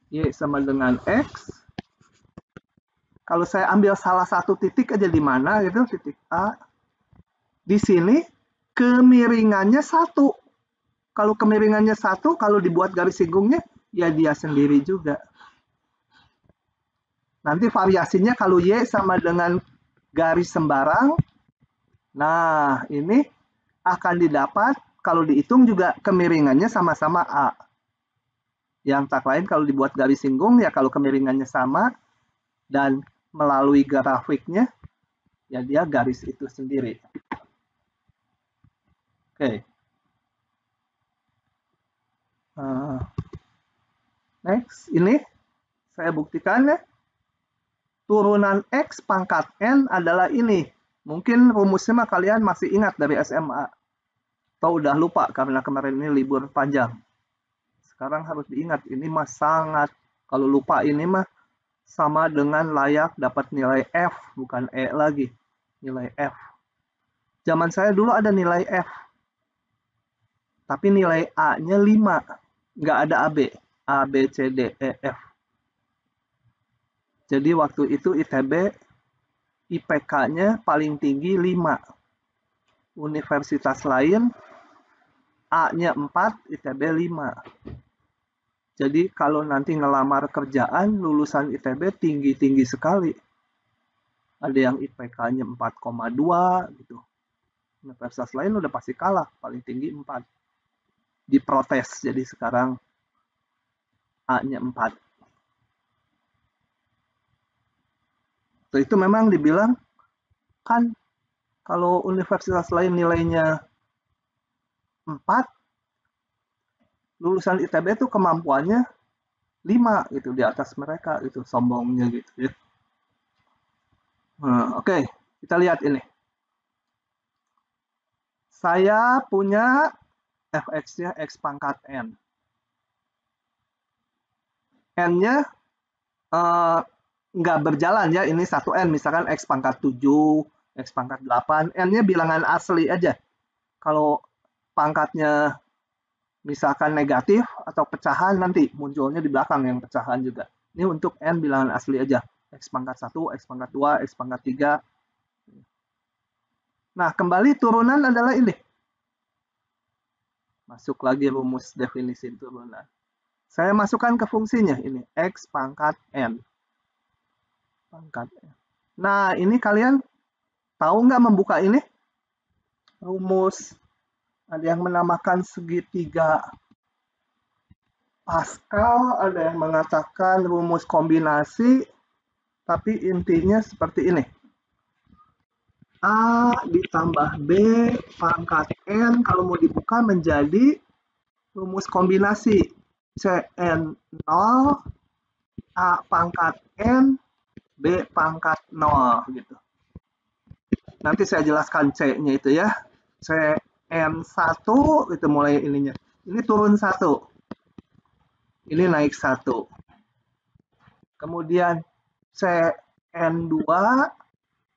Y sama dengan X. Kalau saya ambil salah satu titik aja di mana gitu, titik A. Di sini kemiringannya 1. Kalau kemiringannya 1, kalau dibuat garis singgungnya, ya dia sendiri juga. Nanti variasinya kalau Y sama dengan garis sembarang, nah ini akan didapat kalau dihitung juga kemiringannya sama-sama A. Yang tak lain kalau dibuat garis singgung ya kalau kemiringannya sama dan melalui grafiknya ya dia garis itu sendiri. Oke. Next, ini saya buktikan ya. Turunan X pangkat N adalah ini. Mungkin rumusnya mah kalian masih ingat dari SMA. Atau udah lupa karena kemarin ini libur panjang. Sekarang harus diingat, ini mah sangat, kalau lupa ini mah sama dengan layak dapat nilai F, bukan E lagi. Nilai F. Zaman saya dulu ada nilai F. Tapi nilai A-nya 5. Nggak ada AB. A, B, C, D, E, F. Jadi waktu itu ITB, IPK-nya paling tinggi 5. Universitas lain, A-nya 4, ITB 5. Jadi kalau nanti ngelamar kerjaan, lulusan ITB tinggi-tinggi sekali. Ada yang IPK-nya 4,2 gitu. Universitas lain udah pasti kalah, paling tinggi 4. Diprotes, jadi sekarang A-nya 4. So, itu memang dibilang, kan kalau universitas lain nilainya 4, lulusan ITB itu kemampuannya 5 gitu di atas mereka gitu, sombongnya gitu ya. Nah, oke, kita lihat ini. Saya punya fx-nya x pangkat n. N-nya nggak berjalan ya, ini 1n, misalkan x pangkat 7, x pangkat 8, n-nya bilangan asli aja. Kalau pangkatnya misalkan negatif atau pecahan nanti munculnya di belakang yang pecahan juga. Ini untuk n bilangan asli aja. X pangkat 1, X pangkat 2, X pangkat 3. Nah, kembali turunan adalah ini. Masuk lagi rumus definisi turunan. Saya masukkan ke fungsinya ini. X pangkat n. Pangkat n. Nah, ini kalian tahu nggak membuka ini? Rumus. Ada yang menamakan segitiga Pascal, ada yang mengatakan rumus kombinasi, tapi intinya seperti ini. A ditambah B pangkat N, kalau mau dibuka menjadi rumus kombinasi. Cn 0, A pangkat N, B pangkat 0. Gitu. Nanti saya jelaskan C-nya itu ya. Cn1 itu mulai ininya. Ini turun 1. Ini naik 1. Kemudian Cn2,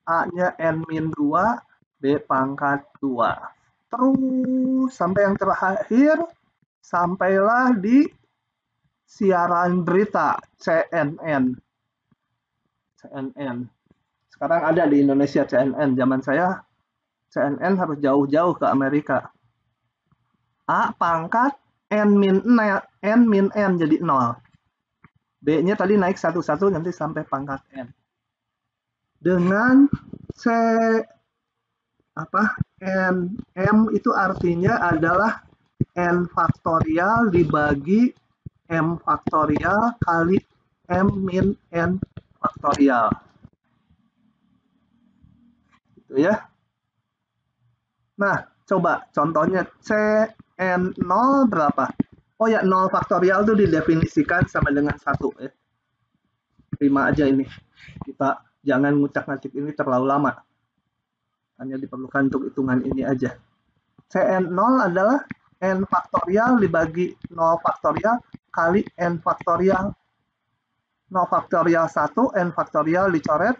A-nya n-2, B pangkat 2. Terus sampai yang terakhir, sampailah di siaran berita CNN. CNN. Sekarang ada di Indonesia CNN. Zaman saya CNN harus jauh-jauh ke Amerika. A pangkat n-n jadi 0. B-nya tadi naik 1-1 nanti sampai pangkat n. Dengan n itu artinya adalah n faktorial dibagi m faktorial kali m min n faktorial. Gitu ya. Nah, coba contohnya Cn0 berapa? Oh ya, 0 faktorial itu didefinisikan sama dengan 1 ya. Terima aja ini. Kita jangan ngucak-ngacik ini terlalu lama. Hanya diperlukan untuk hitungan ini aja. Cn0 adalah n faktorial dibagi 0 faktorial kali n faktorial. 0 faktorial 1, n faktorial dicoret.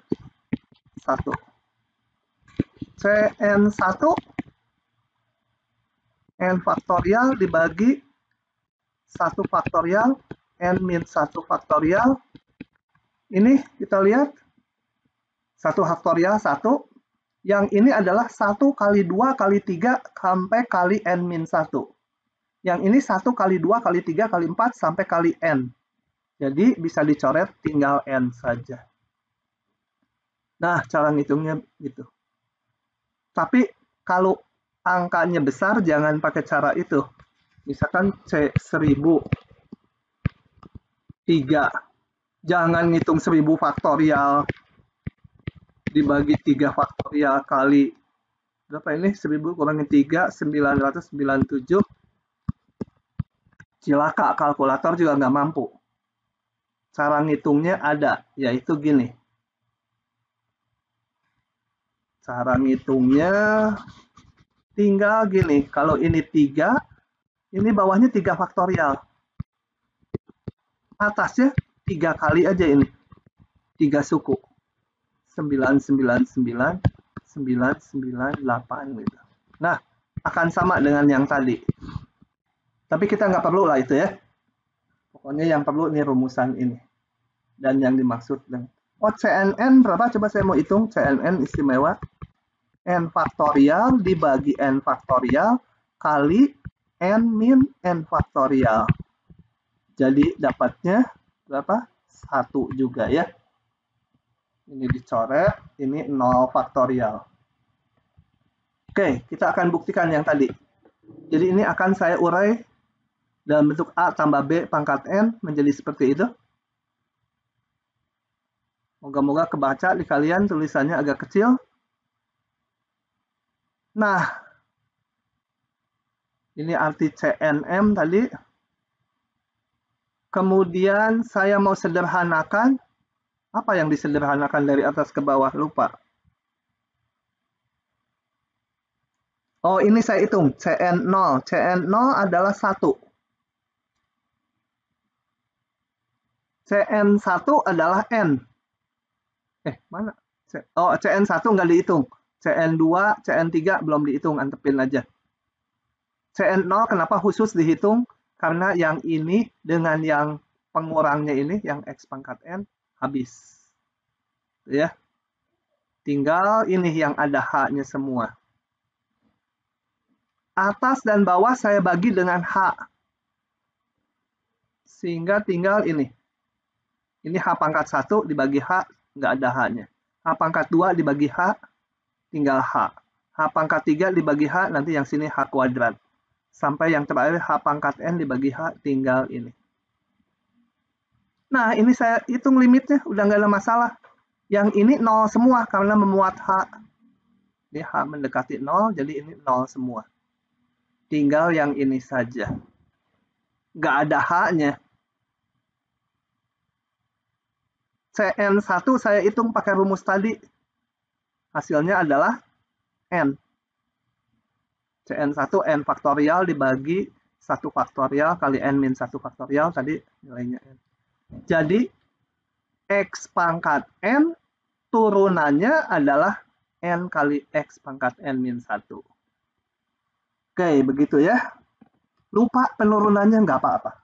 1. Cn1 n faktorial dibagi 1 faktorial n min 1 faktorial. Ini kita lihat 1 faktorial 1. Yang ini adalah 1 kali 2 kali 3 sampai kali n min 1. Yang ini 1 kali 2 kali 3 kali 4 sampai kali n. Jadi bisa dicoret tinggal n saja. Nah, cara ngitungnya gitu. Tapi kalau angkanya besar jangan pakai cara itu. Misalkan C1000 3. Jangan ngitung 1000 faktorial dibagi 3 faktorial kali berapa ini? 1000 kurangin 3, 997. Cilaka, kalkulator juga nggak mampu. Cara ngitungnya ada, yaitu gini. Cara ngitungnya tinggal gini. Kalau ini 3, ini bawahnya 3 faktorial. Atasnya 3 kali aja ini. 3 suku. 999, 998 gitu. Nah, akan sama dengan yang tadi. Tapi kita nggak perlu lah itu ya. Pokoknya yang perlu ini rumusan ini. Dan yang dimaksud dengan oh, CNN berapa? Coba saya mau hitung. CNN istimewa. N faktorial dibagi N faktorial kali N min N faktorial. Jadi dapatnya berapa? 1 juga ya. Ini dicoret, ini 0 faktorial. Oke, kita akan buktikan yang tadi. Jadi ini akan saya urai dalam bentuk A tambah B pangkat N menjadi seperti itu. Moga-moga kebaca di kalian, tulisannya agak kecil. Nah, ini arti CNM tadi. Kemudian saya mau sederhanakan. Apa yang disederhanakan dari atas ke bawah? Lupa. Oh, ini saya hitung. CN0. CN0 adalah 1. CN1 adalah N. Mana? Oh, CN1 nggak dihitung. CN2, CN3 belum dihitung. Antepin aja. CN0 kenapa khusus dihitung? Karena yang ini dengan yang pengurangnya ini, yang X pangkat N, habis. Ya. Tinggal ini yang ada H-nya semua. Atas dan bawah saya bagi dengan H. Sehingga tinggal ini. Ini H pangkat 1 dibagi H, nggak ada H-nya. H pangkat 2 dibagi H, tinggal H. H pangkat 3 dibagi H, nanti yang sini H kuadrat. Sampai yang terakhir H pangkat N dibagi H, tinggal ini. Nah, ini saya hitung limitnya, udah nggak ada masalah. Yang ini 0 semua karena memuat H. Ini H mendekati 0, jadi ini 0 semua. Tinggal yang ini saja. Nggak ada H-nya. CN1 saya hitung pakai rumus tadi. Hasilnya adalah N. CN1 N faktorial dibagi 1 faktorial kali N min 1 faktorial. Tadi nilainya N. Jadi, X pangkat N turunannya adalah N kali X pangkat N min 1. Oke, begitu ya. Lupa penurunannya nggak apa-apa.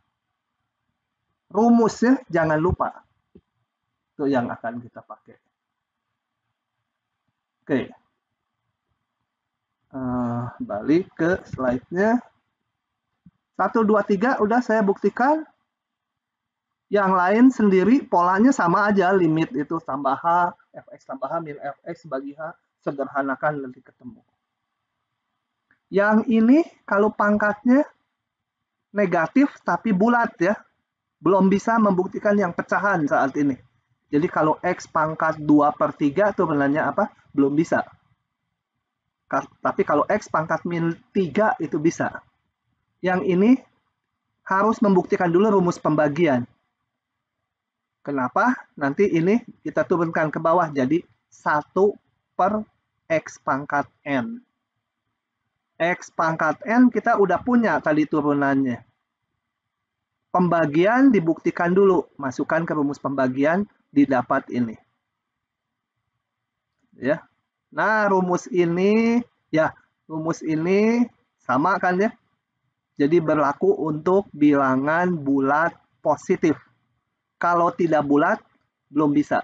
Rumusnya jangan lupa. Itu yang akan kita pakai. Oke. Balik ke slide-nya. 1, 2, 3 udah saya buktikan. Yang lain sendiri polanya sama aja. Limit itu tambah H, Fx tambah H, min Fx bagi H. Sederhanakan nanti ketemu. Yang ini kalau pangkatnya negatif tapi bulat ya. Belum bisa membuktikan yang pecahan saat ini. Jadi kalau X pangkat 2/3 turunannya apa? Belum bisa. Tapi kalau X pangkat min 3 itu bisa. Yang ini harus membuktikan dulu rumus pembagian. Kenapa? Nanti ini kita turunkan ke bawah jadi 1/X pangkat N. X pangkat N kita udah punya tadi turunannya. Pembagian dibuktikan dulu. Masukkan ke rumus pembagian, didapat ini. Ya. Nah, rumus ini sama kan ya. Jadi berlaku untuk bilangan bulat positif. Kalau tidak bulat, belum bisa.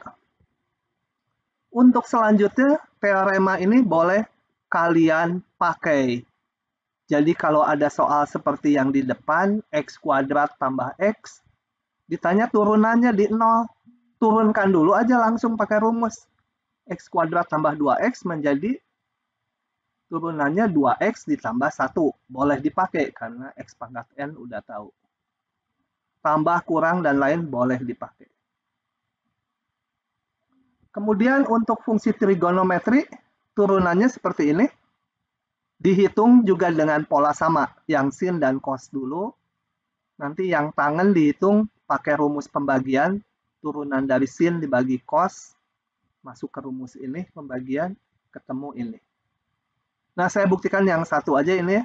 Untuk selanjutnya, teorema ini boleh kalian pakai. Jadi kalau ada soal seperti yang di depan, x kuadrat tambah x, ditanya turunannya di 0. Turunkan dulu aja langsung pakai rumus. X kuadrat tambah 2x menjadi turunannya 2x ditambah 1. Boleh dipakai karena x pangkat n udah tahu. Tambah, kurang, dan lain boleh dipakai. Kemudian untuk fungsi trigonometri, turunannya seperti ini. Dihitung juga dengan pola sama, yang sin dan cos dulu. Nanti yang tangan dihitung pakai rumus pembagian, turunan dari sin dibagi cos, masuk ke rumus ini, pembagian, ketemu ini. Nah, saya buktikan yang satu aja ini ya.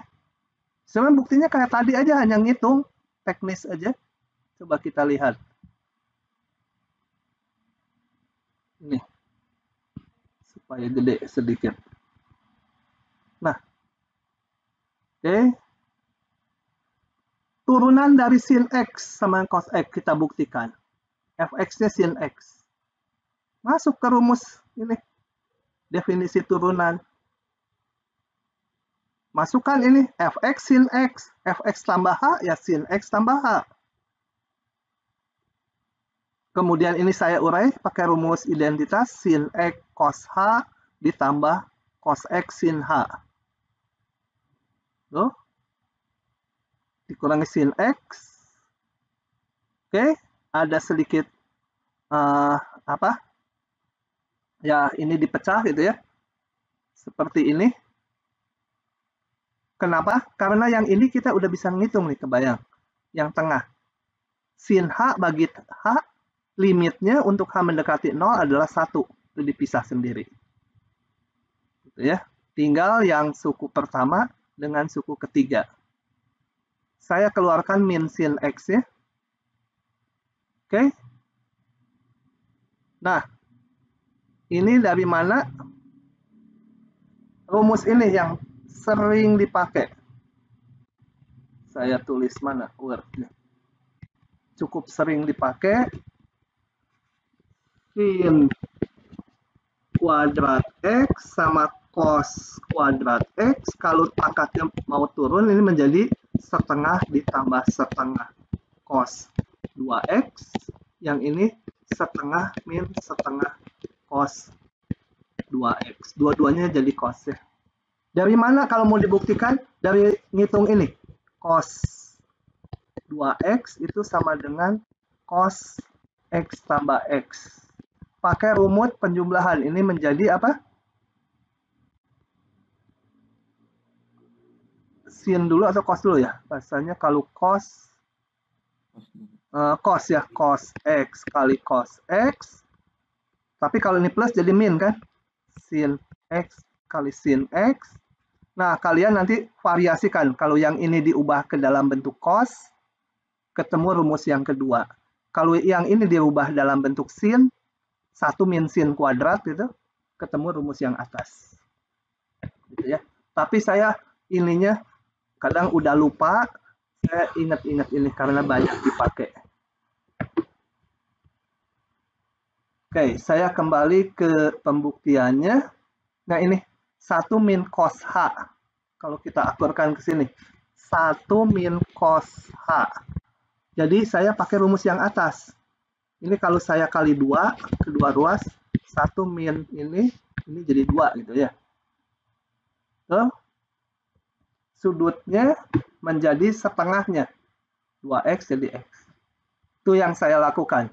Sebenarnya buktinya kayak tadi aja, hanya ngitung, teknis aja. Coba kita lihat. Ini. Supaya gede sedikit. Nah. Oke. Turunan dari sin X sama cos X kita buktikan. Fx-nya sin X. Masuk ke rumus ini. Definisi turunan. Masukkan ini fx sin x. Fx tambah h ya sin x tambah h. Kemudian ini saya urai pakai rumus identitas sin x cos h ditambah cos x sin h. Tuh. Dikurangi sin x. Oke, ada sedikit ya ini dipecah gitu ya. Seperti ini. Kenapa? Karena yang ini kita udah bisa ngitung nih, kebayang. Yang tengah. Sin H bagi H, limitnya untuk H mendekati 0 adalah 1. Itu dipisah sendiri. Gitu ya. Tinggal yang suku pertama dengan suku ketiga. Saya keluarkan min sin X ya. Oke. Nah, ini dari mana? Rumus ini yang sering dipakai. Saya tulis mana wordnya. Cukup sering dipakai. Sin kuadrat X sama cos kuadrat X. Kalau pangkatnya mau turun, ini menjadi setengah ditambah setengah cos 2X. Yang ini setengah min setengah cos 2X. Dua-duanya jadi cos ya. Dari mana kalau mau dibuktikan? Dari ngitung ini. Cos 2X itu sama dengan cos X tambah X. Pakai rumus penjumlahan. Ini menjadi apa? Sin dulu atau cos dulu ya? Bahasanya kalau cos ya. Cos X kali cos X. Tapi kalau ini plus jadi min kan? Sin X kali sin X. Nah, kalian nanti variasikan. Kalau yang ini diubah ke dalam bentuk cos, ketemu rumus yang kedua. Kalau yang ini diubah dalam bentuk sin, 1 min sin kuadrat gitu, ketemu rumus yang atas. Gitu ya. Tapi saya ininya kadang udah lupa, saya ingat-ingat ini karena banyak dipakai. Oke, saya kembali ke pembuktiannya. Nah, ini 1 min cos H. Kalau kita akurkan ke sini. 1 min cos H. Jadi saya pakai rumus yang atas. Ini kalau saya kali 2, kedua ruas, 1 min ini jadi 2 gitu ya. Tuh. Sudutnya menjadi setengahnya. 2X jadi X. Itu yang saya lakukan.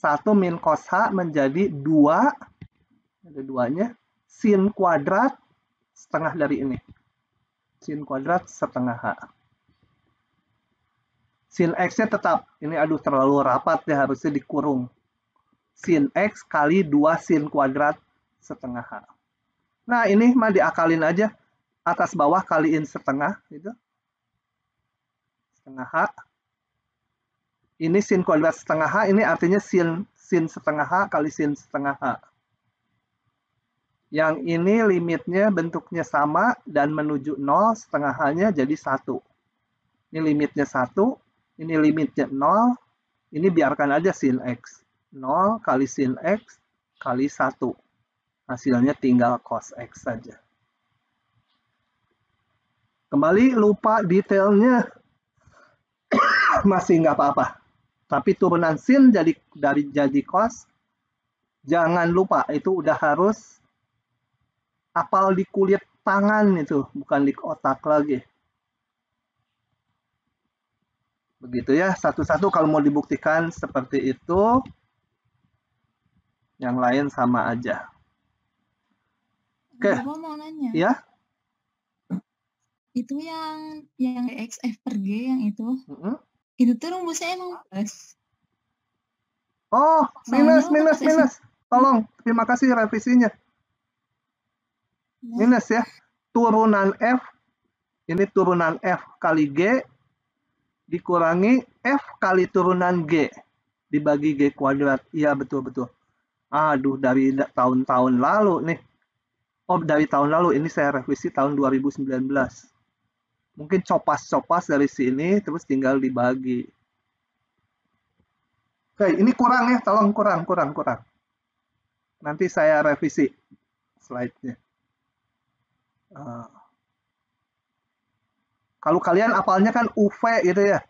1 min cos H menjadi 2. Ada 2-nya. Sin kuadrat setengah dari ini. Sin kuadrat setengah H. Sin X-nya tetap. Ini aduh terlalu rapat ya, harusnya dikurung. Sin X kali 2 sin kuadrat setengah H. Nah ini mah diakalin aja. Atas bawah kaliin setengah. Gitu. Setengah H. Ini sin kuadrat setengah H. Ini artinya sin setengah H kali sin setengah H. Yang ini limitnya bentuknya sama dan menuju 0, setengahannya jadi 1. Ini limitnya 1, ini limitnya 0, ini biarkan aja sin X. 0 kali sin X kali 1. Hasilnya tinggal cos X saja. Kembali lupa detailnya, masih nggak apa-apa. Tapi turunan sin jadi cos, jangan lupa itu udah harus apal di kulit tangan itu, bukan di otak lagi. Begitu ya, satu-satu kalau mau dibuktikan seperti itu, yang lain sama aja. Oke. Bapak mau nanya. Ya? Itu yang X F per G yang itu. Mm-hmm. Itu tuh rumusnya emang plus. Oh, minus. Tolong, terima kasih revisinya. Minus ya. Turunan F, ini turunan F kali G, dikurangi F kali turunan G, dibagi G kuadrat. Iya, betul-betul. Aduh, dari tahun-tahun lalu nih. Oh, dari tahun lalu, ini saya revisi tahun 2019. Mungkin copas-copas dari sini, terus tinggal dibagi. Oke, ini kurang ya, tolong kurang. Nanti saya revisi slide-nya. Kalau kalian apalnya kan UV gitu ya.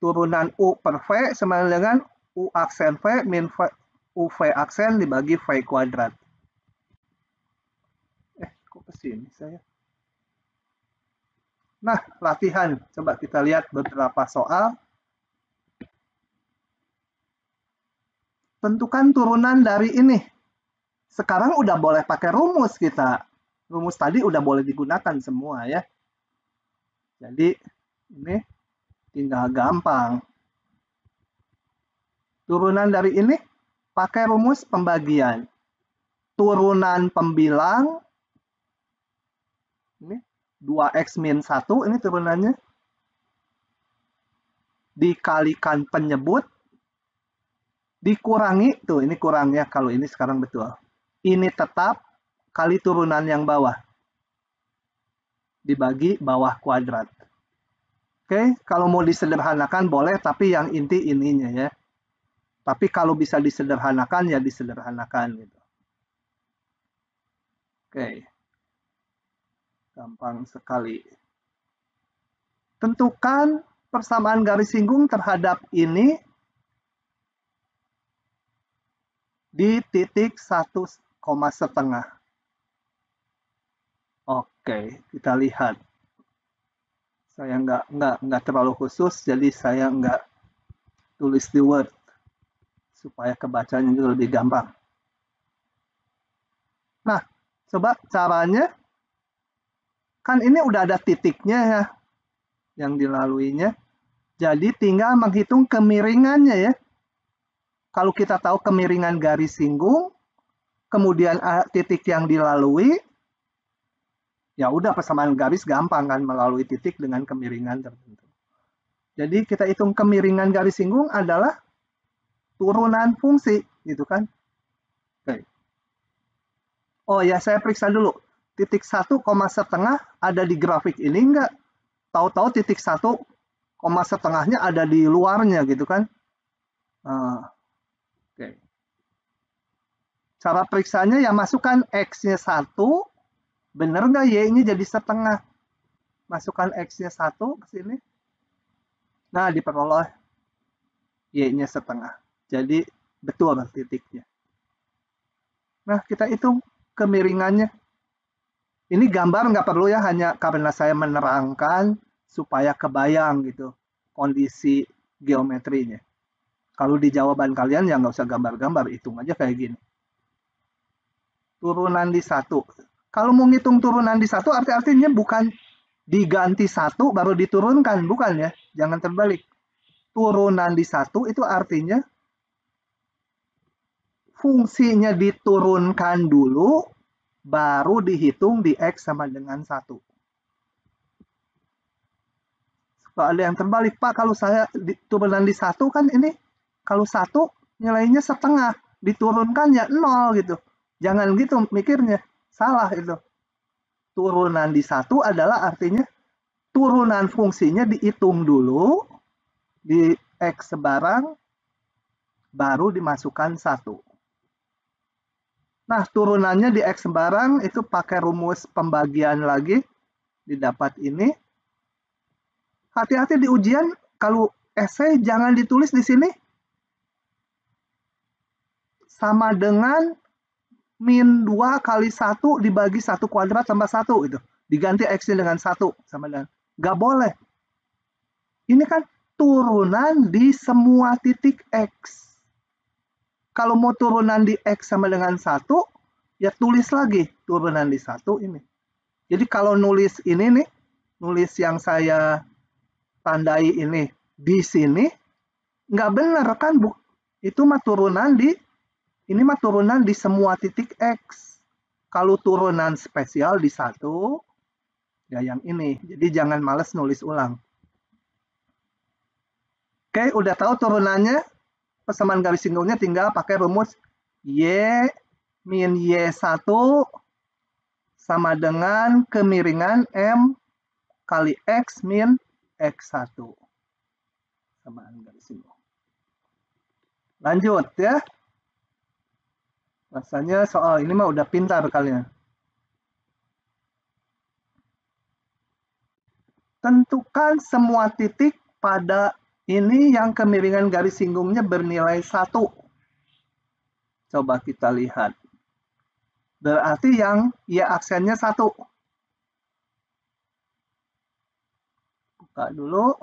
Turunan U per V sama dengan U aksen V min V, UV aksen dibagi V kuadrat. Kok kesini saya? Nah, latihan. Coba kita lihat beberapa soal. Tentukan turunan dari ini. Sekarang udah boleh pakai rumus kita. Rumus tadi udah boleh digunakan semua ya. Jadi ini tinggal gampang. Turunan dari ini pakai rumus pembagian. Turunan pembilang ini 2x min 1 ini turunannya. Dikalikan penyebut dikurangi, tuh ini kurangnya kalau ini sekarang betul. Ini tetap kali turunan yang bawah. Dibagi bawah kuadrat. Oke, kalau mau disederhanakan boleh, tapi yang inti ininya ya. Tapi kalau bisa disederhanakan, ya disederhanakan gitu. Oke. Gampang sekali. Tentukan persamaan garis singgung terhadap ini di titik 1,5. Oke, kita lihat. Saya nggak terlalu khusus, jadi saya nggak tulis di Word supaya kebacanya juga lebih gampang. Nah, coba caranya. Kan ini udah ada titiknya ya, yang dilaluinya. Jadi tinggal menghitung kemiringannya ya. Kalau kita tahu kemiringan garis singgung, kemudian titik yang dilalui, ya udah persamaan garis gampang kan melalui titik dengan kemiringan tertentu. Jadi kita hitung kemiringan garis singgung adalah turunan fungsi, gitu kan? Oke. Oh ya, saya periksa dulu. Titik 1,5 ada di grafik ini enggak? Tahu-tahu titik 1,5 ada di luarnya gitu kan? Oke. Cara periksanya ya masukkan X-nya 1, bener nggak Y-nya jadi setengah? Masukkan X-nya 1 ke sini. Nah, diperoleh Y-nya setengah. Jadi betul titiknya. Nah, kita hitung kemiringannya. Ini gambar nggak perlu ya, hanya karena saya menerangkan supaya kebayang gitu kondisi geometrinya. Kalau di jawaban kalian ya nggak usah gambar-gambar, hitung aja kayak gini. Turunan di 1. Kalau mau ngitung turunan di 1 artinya bukan diganti 1 baru diturunkan, bukan ya. Jangan terbalik. Turunan di 1 itu artinya fungsinya diturunkan dulu, baru dihitung di X sama dengan 1. Kalau ada yang terbalik, Pak, kalau saya turunan di 1 kan ini, kalau 1 nilainya setengah, diturunkan ya 0 gitu. Jangan gitu mikirnya. Salah itu. Turunan di 1 adalah artinya turunan fungsinya dihitung dulu di X sebarang, baru dimasukkan 1. Nah, turunannya di X sebarang itu pakai rumus pembagian lagi, didapat ini. Hati-hati di ujian, kalau esai jangan ditulis di sini sama dengan min 2 kali 1 dibagi 1 kuadrat tambah 1 itu. Diganti X-nya dengan 1 sama dengan. Nggak boleh. Ini kan turunan di semua titik X. Kalau mau turunan di X sama dengan 1, ya tulis lagi turunan di 1 ini. Jadi kalau nulis ini nih, nulis yang saya tandai ini di sini, nggak benar kan, Bu? Itu mah turunan di, ini mah turunan di semua titik X. Kalau turunan spesial di 1, ya yang ini. Jadi jangan males nulis ulang. Oke, udah tahu turunannya? Persamaan garis singgungnya tinggal pakai rumus Y min Y1 sama dengan kemiringan M kali X min X1. Samaan garis singgung. Lanjut ya. Rasanya soal ini mah udah pintar kalian. Tentukan semua titik pada ini yang kemiringan garis singgungnya bernilai 1. Coba kita lihat. Berarti yang Y aksennya 1. Buka dulu.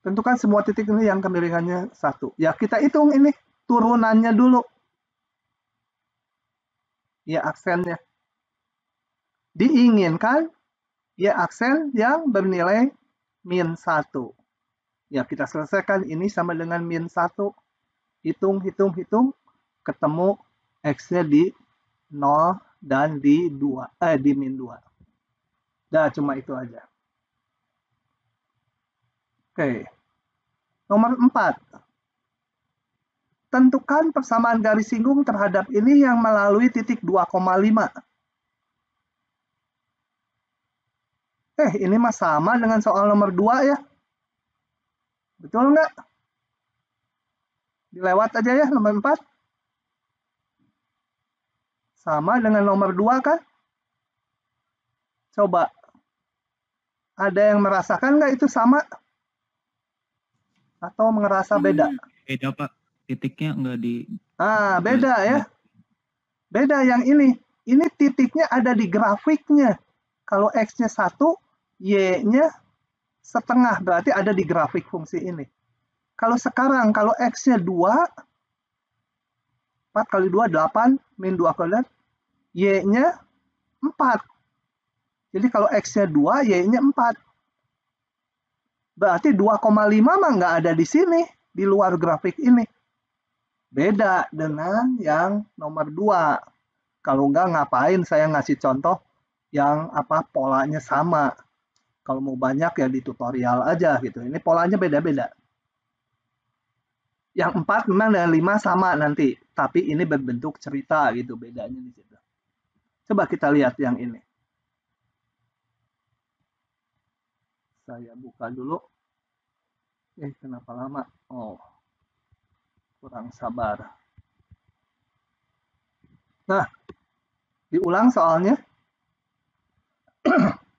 Tentukan semua titik ini yang kemiringannya 1. Ya kita hitung ini turunannya dulu. Y aksennya. Diinginkan Y aksen yang bernilai min 1. Ya, kita selesaikan ini sama dengan min 1. Hitung, ketemu X-nya di 0 dan di min 2. Dah, cuma itu aja. Oke. Nomor 4. Tentukan persamaan garis singgung terhadap ini yang melalui titik 2,5. Ini mah sama dengan soal nomor 2 ya. Betul nggak? Dilewat aja ya nomor 4. Sama dengan nomor 2 kan? Coba. Ada yang merasakan nggak itu sama? Atau ngerasa beda? Beda Pak, titiknya nggak di... Beda ya. Beda yang ini. Ini titiknya ada di grafiknya. Kalau X-nya 1, Y-nya setengah, berarti ada di grafik fungsi ini. Kalau sekarang, kalau X-nya 2, 4 kali 2, 8, min 2 kuadrat, Y-nya 4. Jadi kalau X-nya 2, Y-nya 4. Berarti 2,5 mah nggak ada di sini, di luar grafik ini. Beda dengan yang nomor 2. Kalau nggak, ngapain saya ngasih contoh yang polanya sama. Kalau mau banyak ya di tutorial aja gitu. Ini polanya beda-beda. Yang 4 memang dengan 5 sama nanti. Tapi ini berbentuk cerita gitu bedanya di situ. Coba kita lihat yang ini. Saya buka dulu. Kenapa lama? Kurang sabar. Nah, diulang soalnya.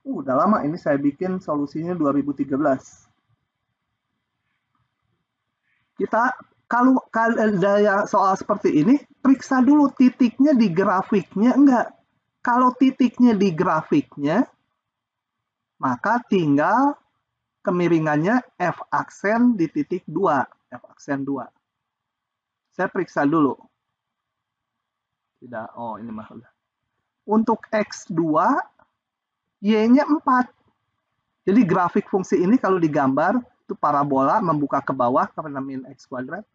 Udah lama ini saya bikin solusinya 2013. Kita kalau ada soal seperti ini, periksa dulu titiknya di grafiknya enggak. Kalau titiknya di grafiknya, maka tinggal kemiringannya F aksen di titik 2. F aksen 2. Saya periksa dulu. Tidak, ini mah udah. Untuk X2, Y-nya 4. Jadi grafik fungsi ini kalau digambar, itu parabola membuka ke bawah karena min X kuadrat.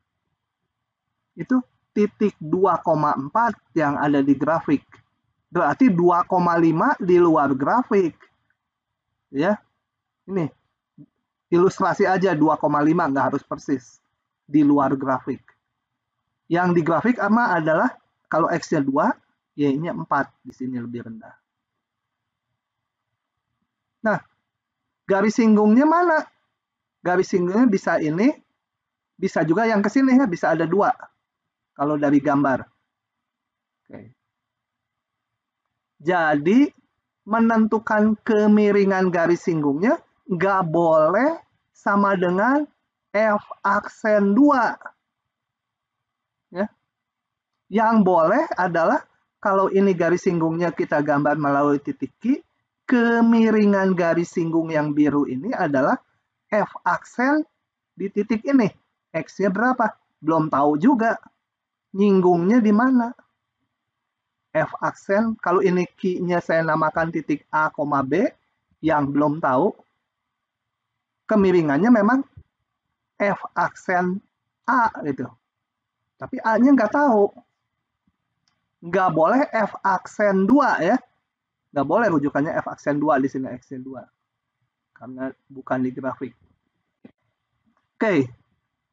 Itu titik 2,4 yang ada di grafik. Berarti 2,5 di luar grafik. Ya, ini ilustrasi aja 2,5, nggak harus persis. di luar grafik. Yang di grafik adalah kalau X-nya 2, Y-nya 4, di sini lebih rendah. Nah, garis singgungnya mana? Garis singgungnya bisa ini, bisa juga yang ke sini ya, bisa ada 2 kalau dari gambar. Oke. Jadi menentukan kemiringan garis singgungnya nggak boleh sama dengan F aksen 2. Ya. Yang boleh adalah kalau ini garis singgungnya kita gambar melalui titik Q, kemiringan garis singgung yang biru ini adalah F aksen di titik ini. X-nya berapa? Belum tahu juga. Nyinggungnya di mana? F aksen, kalau ini Q-nya saya namakan titik A, B, yang belum tahu, kemiringannya memang F aksen A gitu. Tapi A-nya nggak tahu. Nggak boleh F aksen 2 ya. Nggak boleh rujukannya F aksen 2 di sini, aksen 2. Karena bukan di grafik. Oke,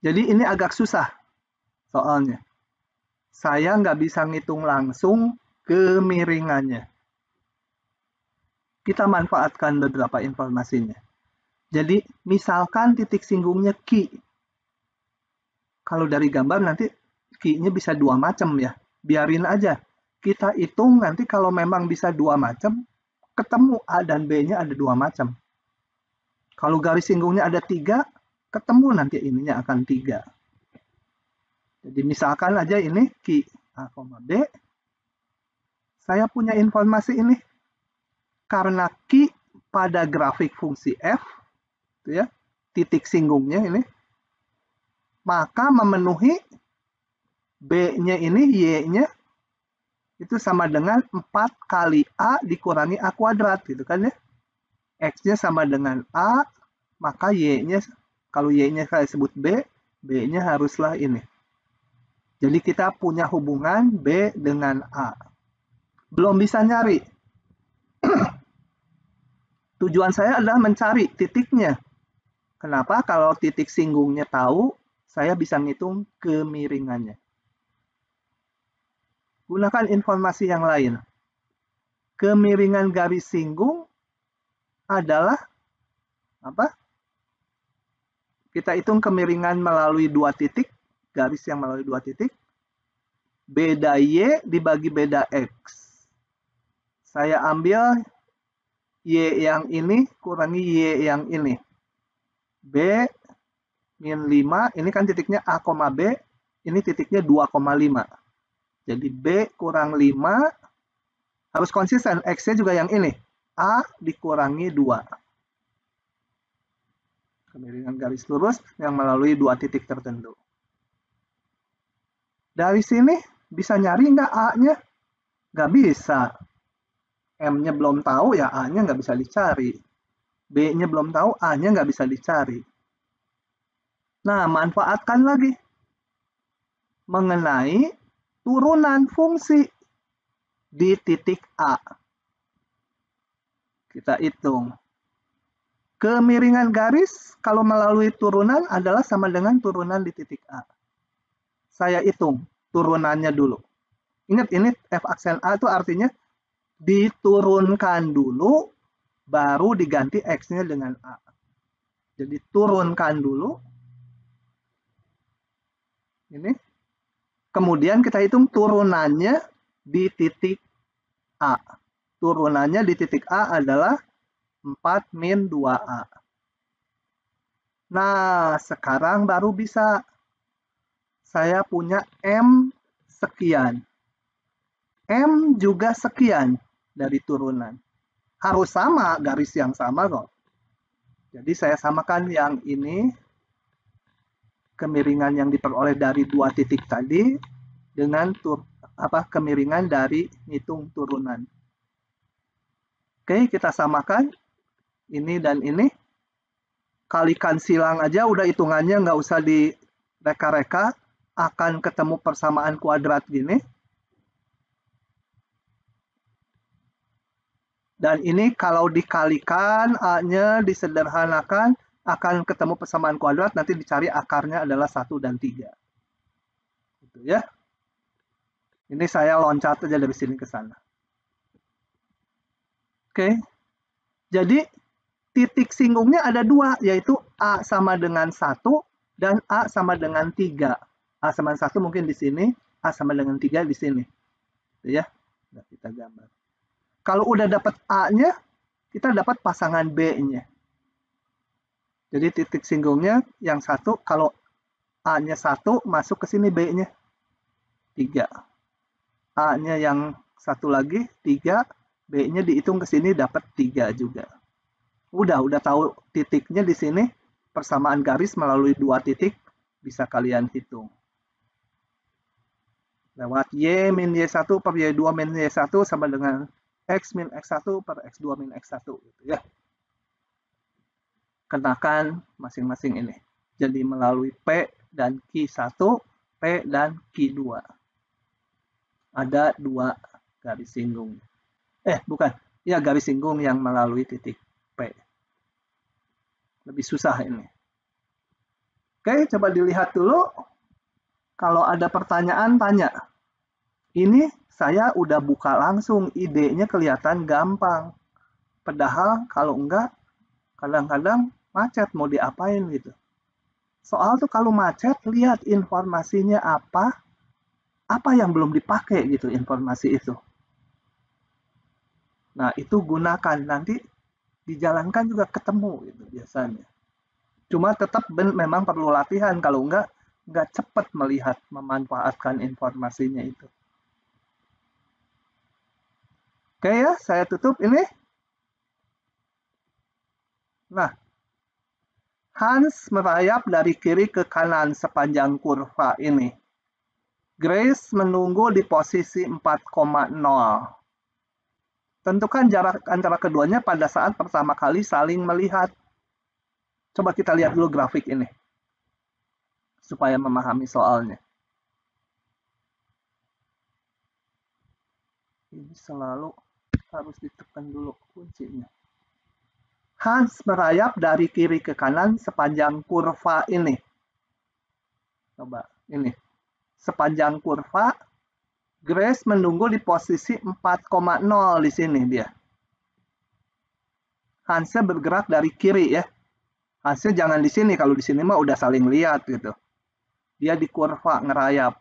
jadi ini agak susah soalnya. Saya nggak bisa ngitung langsung kemiringannya. Kita manfaatkan beberapa informasinya. Jadi, misalkan titik singgungnya Q. Kalau dari gambar nanti Q-nya bisa 2 macam ya. Biarin aja. Kita hitung nanti kalau memang bisa 2 macam, ketemu A dan B-nya ada 2 macam. Kalau garis singgungnya ada 3, ketemu nanti ininya akan 3. Jadi misalkan aja ini Q A, B. Saya punya informasi ini. Karena Q pada grafik fungsi F, ya, titik singgungnya ini, maka memenuhi B-nya ini, Y-nya, itu sama dengan 4 kali A dikurangi A kuadrat, gitu kan ya. X-nya sama dengan A, maka Y-nya, kalau Y-nya saya sebut B, B-nya haruslah ini. Jadi kita punya hubungan B dengan A. Belum bisa nyari. Tujuan saya adalah mencari titiknya. Kenapa? Kalau titik singgungnya tahu, saya bisa ngitung kemiringannya. Gunakan informasi yang lain. Kemiringan garis singgung adalah apa? Kita hitung kemiringan melalui 2 titik, garis yang melalui 2 titik. Beda Y dibagi beda X. Saya ambil Y yang ini kurangi Y yang ini. B min 5, ini kan titiknya A, B, ini titiknya 2,5. Jadi B kurang 5, harus konsisten, X-nya juga yang ini. A dikurangi 2. Kemiringan garis lurus yang melalui 2 titik tertentu. Dari sini bisa nyari nggak A-nya? Nggak bisa. M-nya belum tahu, ya A-nya nggak bisa dicari. B-nya belum tahu, A-nya nggak bisa dicari. Nah, manfaatkan lagi mengenai turunan fungsi di titik A. Kita hitung. Kemiringan garis kalau melalui turunan adalah sama dengan turunan di titik A. Saya hitung turunannya dulu. Ingat, ini F aksen A itu artinya diturunkan dulu, baru diganti X-nya dengan A. Jadi turunkan dulu. Ini. Kemudian kita hitung turunannya di titik A. Turunannya di titik A adalah 4 min 2A. Nah, sekarang baru bisa. Saya punya M sekian. M juga sekian dari turunan. Harus sama, garis yang sama kok. Jadi saya samakan yang ini, kemiringan yang diperoleh dari 2 titik tadi, dengan kemiringan dari hitung turunan. Oke, kita samakan. Ini dan ini. Kalikan silang aja, udah hitungannya nggak usah direka-reka. Akan ketemu persamaan kuadrat gini. Dan ini kalau dikalikan, A-nya disederhanakan akan ketemu persamaan kuadrat, nanti dicari akarnya adalah 1 dan 3. Gitu ya. Ini saya loncat aja dari sini ke sana. Oke. Jadi titik singgungnya ada 2, yaitu A sama dengan 1 dan A sama dengan 3. A sama 1 mungkin di sini, A sama dengan 3 di sini. Gitu ya. Nah, kita gambar. Kalau udah dapat A-nya, kita dapat pasangan B-nya. Jadi titik singgungnya yang 1, kalau A-nya 1, masuk ke sini B-nya. 3. A-nya yang 1 lagi, 3. B-nya dihitung ke sini, dapat 3 juga. Udah tahu titiknya di sini, persamaan garis melalui 2 titik, bisa kalian hitung. Lewat Y min Y1 per Y2 min Y1 sama dengan X min X1 per X2 min X1. Gitu ya. Kenakan masing-masing ini. Jadi melalui P dan Q1, P dan Q2. Ada 2 garis singgung. Bukan. Ya, garis singgung yang melalui titik P. Lebih susah ini. Oke, coba dilihat dulu. Kalau ada pertanyaan, tanya. Ini saya udah buka langsung, idenya kelihatan gampang. Padahal kalau enggak, kadang-kadang macet mau diapain gitu. Soal tuh kalau macet, lihat informasinya apa yang belum dipakai gitu informasi itu. Nah, itu gunakan, nanti dijalankan juga ketemu gitu biasanya. Cuma tetap memang perlu latihan, kalau enggak cepat melihat, memanfaatkan informasinya itu. Oke ya, saya tutup ini. Nah, Hans merayap dari kiri ke kanan sepanjang kurva ini. Grace menunggu di posisi 4,0. Tentukan jarak antara keduanya pada saat pertama kali saling melihat. Coba kita lihat dulu grafik ini, supaya memahami soalnya. Ini selalu harus ditekan dulu kuncinya. Hans merayap dari kiri ke kanan sepanjang kurva ini. Coba, ini. Sepanjang kurva, Grace menunggu di posisi 4,0 di sini dia. Hansnya bergerak dari kiri ya. Hansnya jangan di sini, kalau di sini mah udah saling lihat gitu. Dia di kurva ngerayap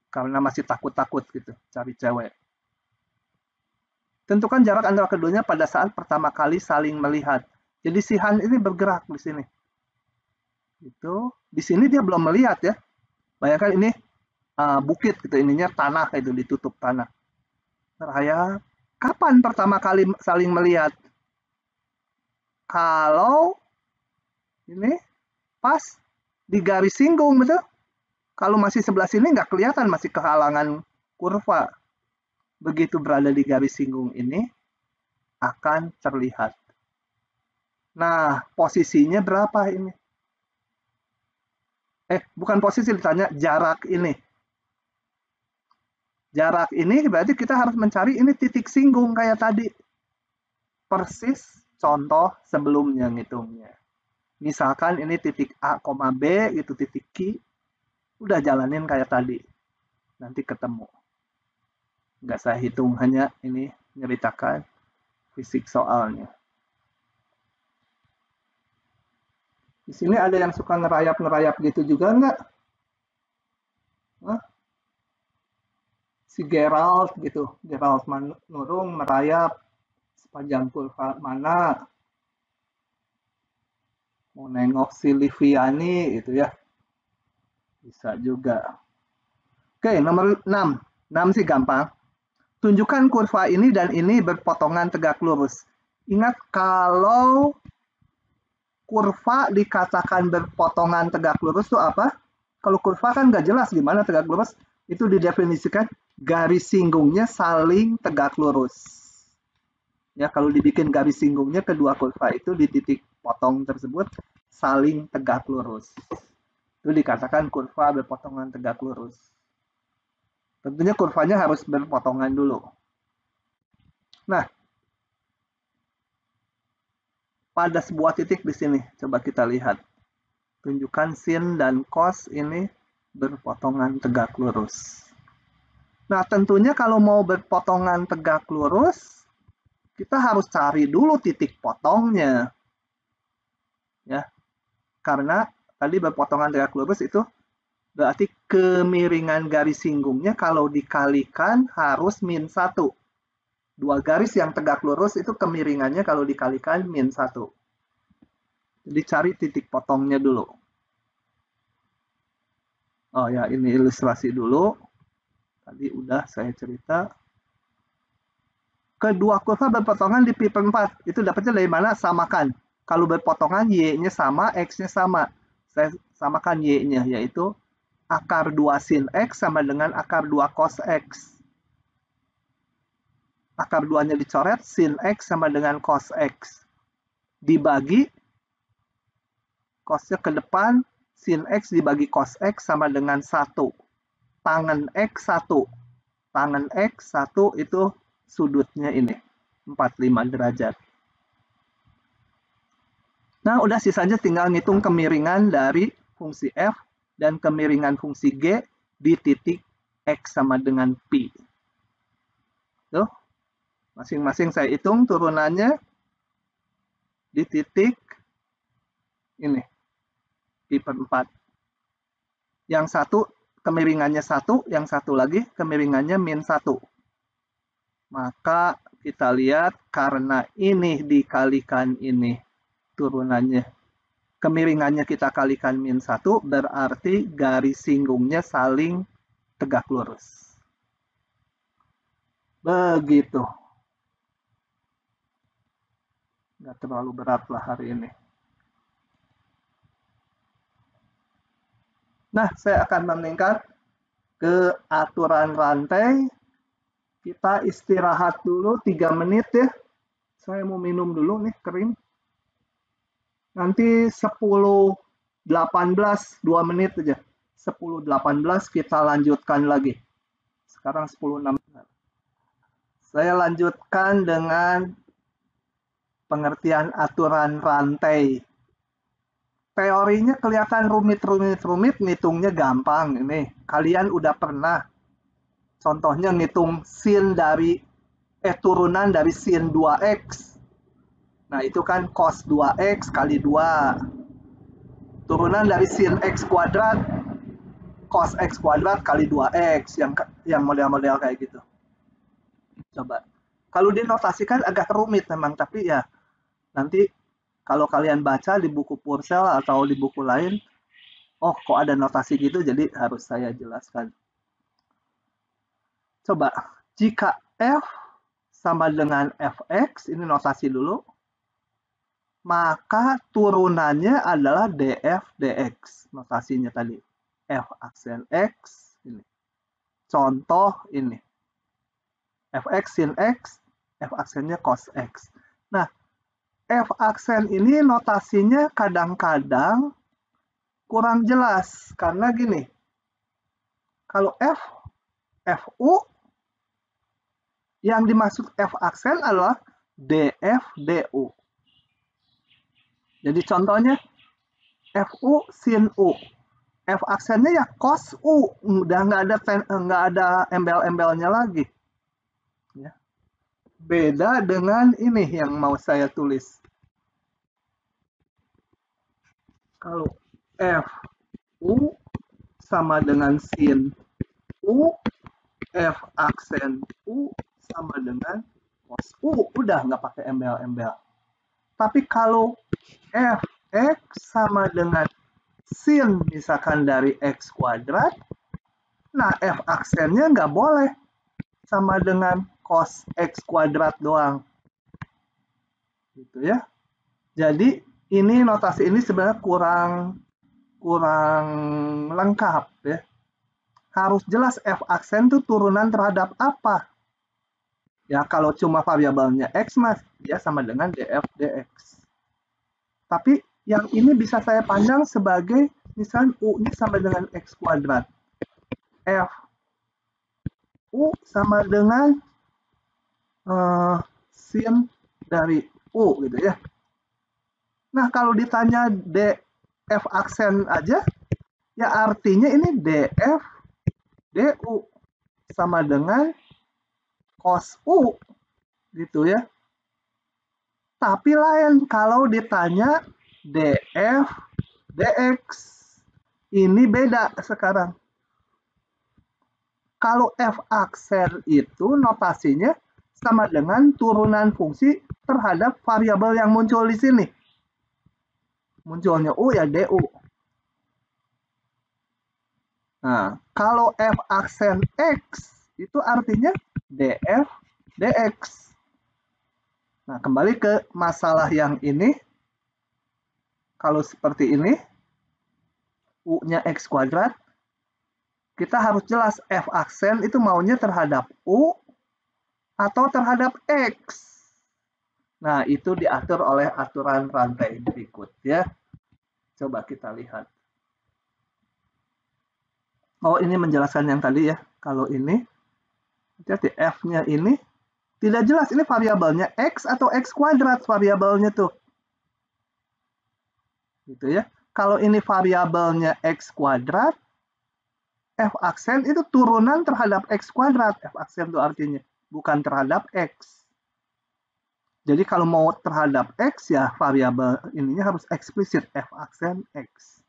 karena masih takut-takut gitu, cari cewek. Tentukan jarak antara keduanya pada saat pertama kali saling melihat. Jadi si Han ini bergerak di sini. Gitu. Di sini dia belum melihat ya. Bayangkan ini bukit gitu, ininya tanah itu, ditutup tanah. Raya, kapan pertama kali saling melihat? Kalau ini pas di garis singgung, betul? Kalau masih sebelah sini nggak kelihatan, masih kehalangan kurva. Begitu berada di garis singgung ini, akan terlihat. Nah, posisinya berapa ini? Bukan posisi, ditanya jarak ini. Jarak ini berarti kita harus mencari ini titik singgung kayak tadi. Persis contoh sebelumnya ngitungnya. Misalkan ini titik A, B, gitu titik Q. Udah jalanin kayak tadi. Nanti ketemu. Nggak saya hitung, hanya ini nyeritakan fisik soalnya. Di sini ada yang suka ngerayap-ngerayap gitu juga nggak? Si Gerald gitu, Gerald Manurung merayap sepanjang kurva mana, mau nengok si Liviani gitu ya, bisa juga. Oke, nomor 6. 6 sih gampang. Tunjukkan kurva ini dan ini berpotongan tegak lurus. Ingat, kalau kurva dikatakan berpotongan tegak lurus itu apa? Kalau kurva kan nggak jelas gimana tegak lurus, itu didefinisikan garis singgungnya saling tegak lurus. Ya, kalau dibikin garis singgungnya kedua kurva itu di titik potong tersebut saling tegak lurus. Itu dikatakan kurva berpotongan tegak lurus. Tentunya kurvanya harus berpotongan dulu. Nah, pada sebuah titik di sini. Coba kita lihat. Tunjukkan sin dan cos ini berpotongan tegak lurus. Nah, tentunya kalau mau berpotongan tegak lurus, kita harus cari dulu titik potongnya. Ya. Karena tadi berpotongan tegak lurus itu berarti kemiringan garis singgungnya kalau dikalikan harus -1. Dua garis yang tegak lurus itu kemiringannya kalau dikalikan -1. Jadi cari titik potongnya dulu. Oh ya, ini ilustrasi dulu. Tadi udah saya cerita. Kedua kurva berpotongan di pi per 4. Itu dapatnya dari mana? Samakan. Kalau berpotongan y-nya sama, x-nya sama. Saya samakan y-nya, yaitu akar 2 sin x sama dengan akar 2 cos x. Akar 2-nya dicoret, sin x sama dengan cos x. Dibagi, cosnya ke depan, sin x dibagi cos x sama dengan 1. Tangan x 1. Tangan x 1 itu sudutnya ini, 45 derajat. Nah, udah sisanya tinggal ngitung kemiringan dari fungsi f dan kemiringan fungsi g di titik x sama dengan pi. Tuh, masing-masing saya hitung turunannya di titik ini, pi per 4. Yang satu kemiringannya 1, yang satu lagi kemiringannya -1. Maka kita lihat karena ini dikalikan ini turunannya. Kemiringannya kita kalikan -1 berarti garis singgungnya saling tegak lurus. Begitu. Nggak terlalu berat lah hari ini. Nah, saya akan meningkat ke aturan rantai. Kita istirahat dulu 3 menit ya. Saya mau minum dulu nih, kering. Nanti 10.18, 2 menit aja. 10.18 kita lanjutkan lagi. Sekarang 10.16. Saya lanjutkan dengan pengertian aturan rantai. Teorinya kelihatan rumit, ngitungnya gampang ini. Kalian udah pernah. Contohnya ngitung sin dari turunan dari sin 2x. Nah, itu kan cos 2x kali 2. Turunan dari sin x kuadrat, cos x kuadrat kali 2x. Yang model-model kayak gitu. Coba. Kalau dinotasikan agak rumit memang, tapi ya nanti kalau kalian baca di buku Purcell atau di buku lain, oh kok ada notasi gitu, jadi harus saya jelaskan. Coba, jika f sama dengan fx, ini notasi dulu, maka turunannya adalah df dx. Notasinya tadi, f aksen x, ini. Contoh ini, fx sin x, f aksennya cos x. Nah, f aksen ini notasinya kadang-kadang kurang jelas, karena gini, kalau fu, yang dimaksud f aksen adalah df du. Jadi contohnya fu sin u, f aksennya ya cos u, udah nggak ada embel-embelnya lagi. Ya. Beda dengan ini yang mau saya tulis. Kalau fu sama dengan sin u, f aksen u sama dengan cos u, udah nggak pakai embel-embel. Tapi kalau fx sama dengan sin misalkan dari x kuadrat, nah f aksennya nggak boleh sama dengan cos x kuadrat doang. Gitu ya. Jadi ini notasi ini sebenarnya kurang lengkap ya. Harus jelas f aksen itu turunan terhadap apa. Ya, kalau cuma variabelnya x, mas, dia sama dengan df dx. Tapi yang ini bisa saya pandang sebagai, misalnya u-nya sama dengan x kuadrat. F u sama dengan sin dari u, gitu ya. Nah, kalau ditanya DF aksen aja, ya artinya ini DF DU sama dengan cos U gitu ya. Tapi lain kalau ditanya DF DX, ini beda sekarang. Kalau F aksen itu notasinya sama dengan turunan fungsi terhadap variabel yang muncul di sini. Munculnya U ya DU. Nah, kalau F aksen X itu artinya DF DX. Nah, kembali ke masalah yang ini. Kalau seperti ini, U-nya X kuadrat, kita harus jelas F aksen itu maunya terhadap U atau terhadap X. Nah, itu diatur oleh aturan rantai berikut ya. Coba kita lihat. Oh, ini menjelaskan yang tadi ya. Kalau ini, hati-hati F-nya ini tidak jelas. Ini variabelnya X atau X kuadrat variabelnya tuh. Gitu ya. Kalau ini variabelnya X kuadrat, F aksen itu turunan terhadap X kuadrat. F aksen itu artinya bukan terhadap X. Jadi kalau mau terhadap X ya variabel ininya harus eksplisit F aksen X.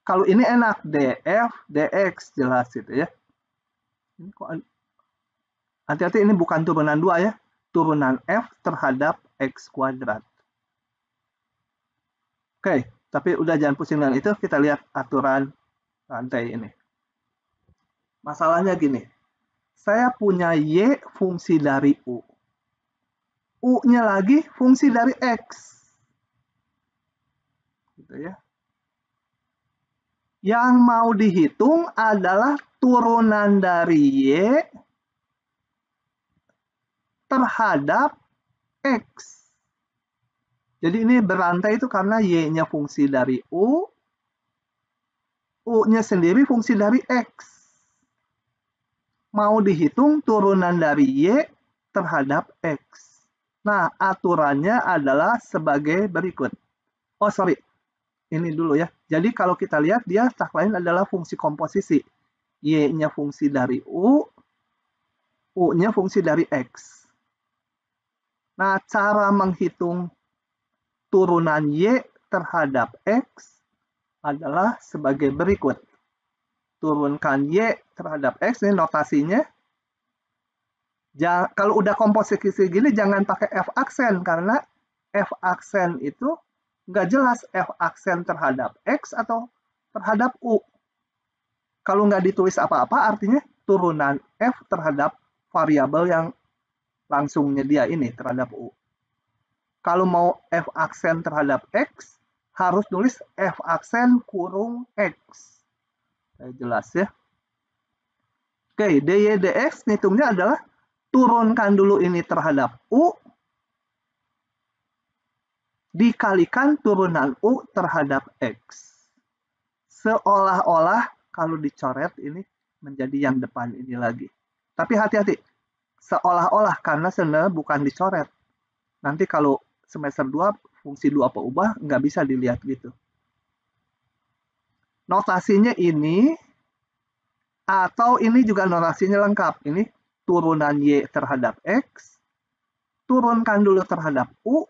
Kalau ini enak DF DX jelas gitu ya. Ini kok hati-hati ini bukan turunan 2 ya. Turunan F terhadap X kuadrat. Oke, tapi udah jangan pusing dengan itu, kita lihat aturan rantai ini. Masalahnya gini. Saya punya Y fungsi dari U. U-nya lagi fungsi dari X. Gitu ya. Yang mau dihitung adalah turunan dari Y terhadap X. Jadi ini berantai itu karena Y-nya fungsi dari U, U-nya sendiri fungsi dari X. Mau dihitung turunan dari Y terhadap X. Nah, aturannya adalah sebagai berikut. Oh, sorry. Ini dulu ya. Jadi kalau kita lihat dia tak lain adalah fungsi komposisi. Y-nya fungsi dari U, U-nya fungsi dari X. Nah, cara menghitung turunan Y terhadap X adalah sebagai berikut. Turunkan Y terhadap X, ini notasinya. Kalau udah komposisi gini jangan pakai F aksen karena F aksen itu nggak jelas F aksen terhadap X atau terhadap U. Kalau nggak ditulis apa-apa artinya turunan F terhadap variabel yang langsungnya dia ini terhadap U. Kalau mau F aksen terhadap X harus nulis F aksen kurung X. Jelas ya. Oke, DY DX ngitungnya adalah turunkan dulu ini terhadap U, dikalikan turunan U terhadap X. Seolah-olah kalau dicoret ini menjadi yang depan ini lagi. Tapi hati-hati, seolah-olah karena sebenarnya bukan dicoret. Nanti kalau semester 2, fungsi 2 apa ubah, nggak bisa dilihat gitu. Notasinya ini, atau ini juga notasinya lengkap. Ini turunan Y terhadap X, turunkan dulu terhadap U,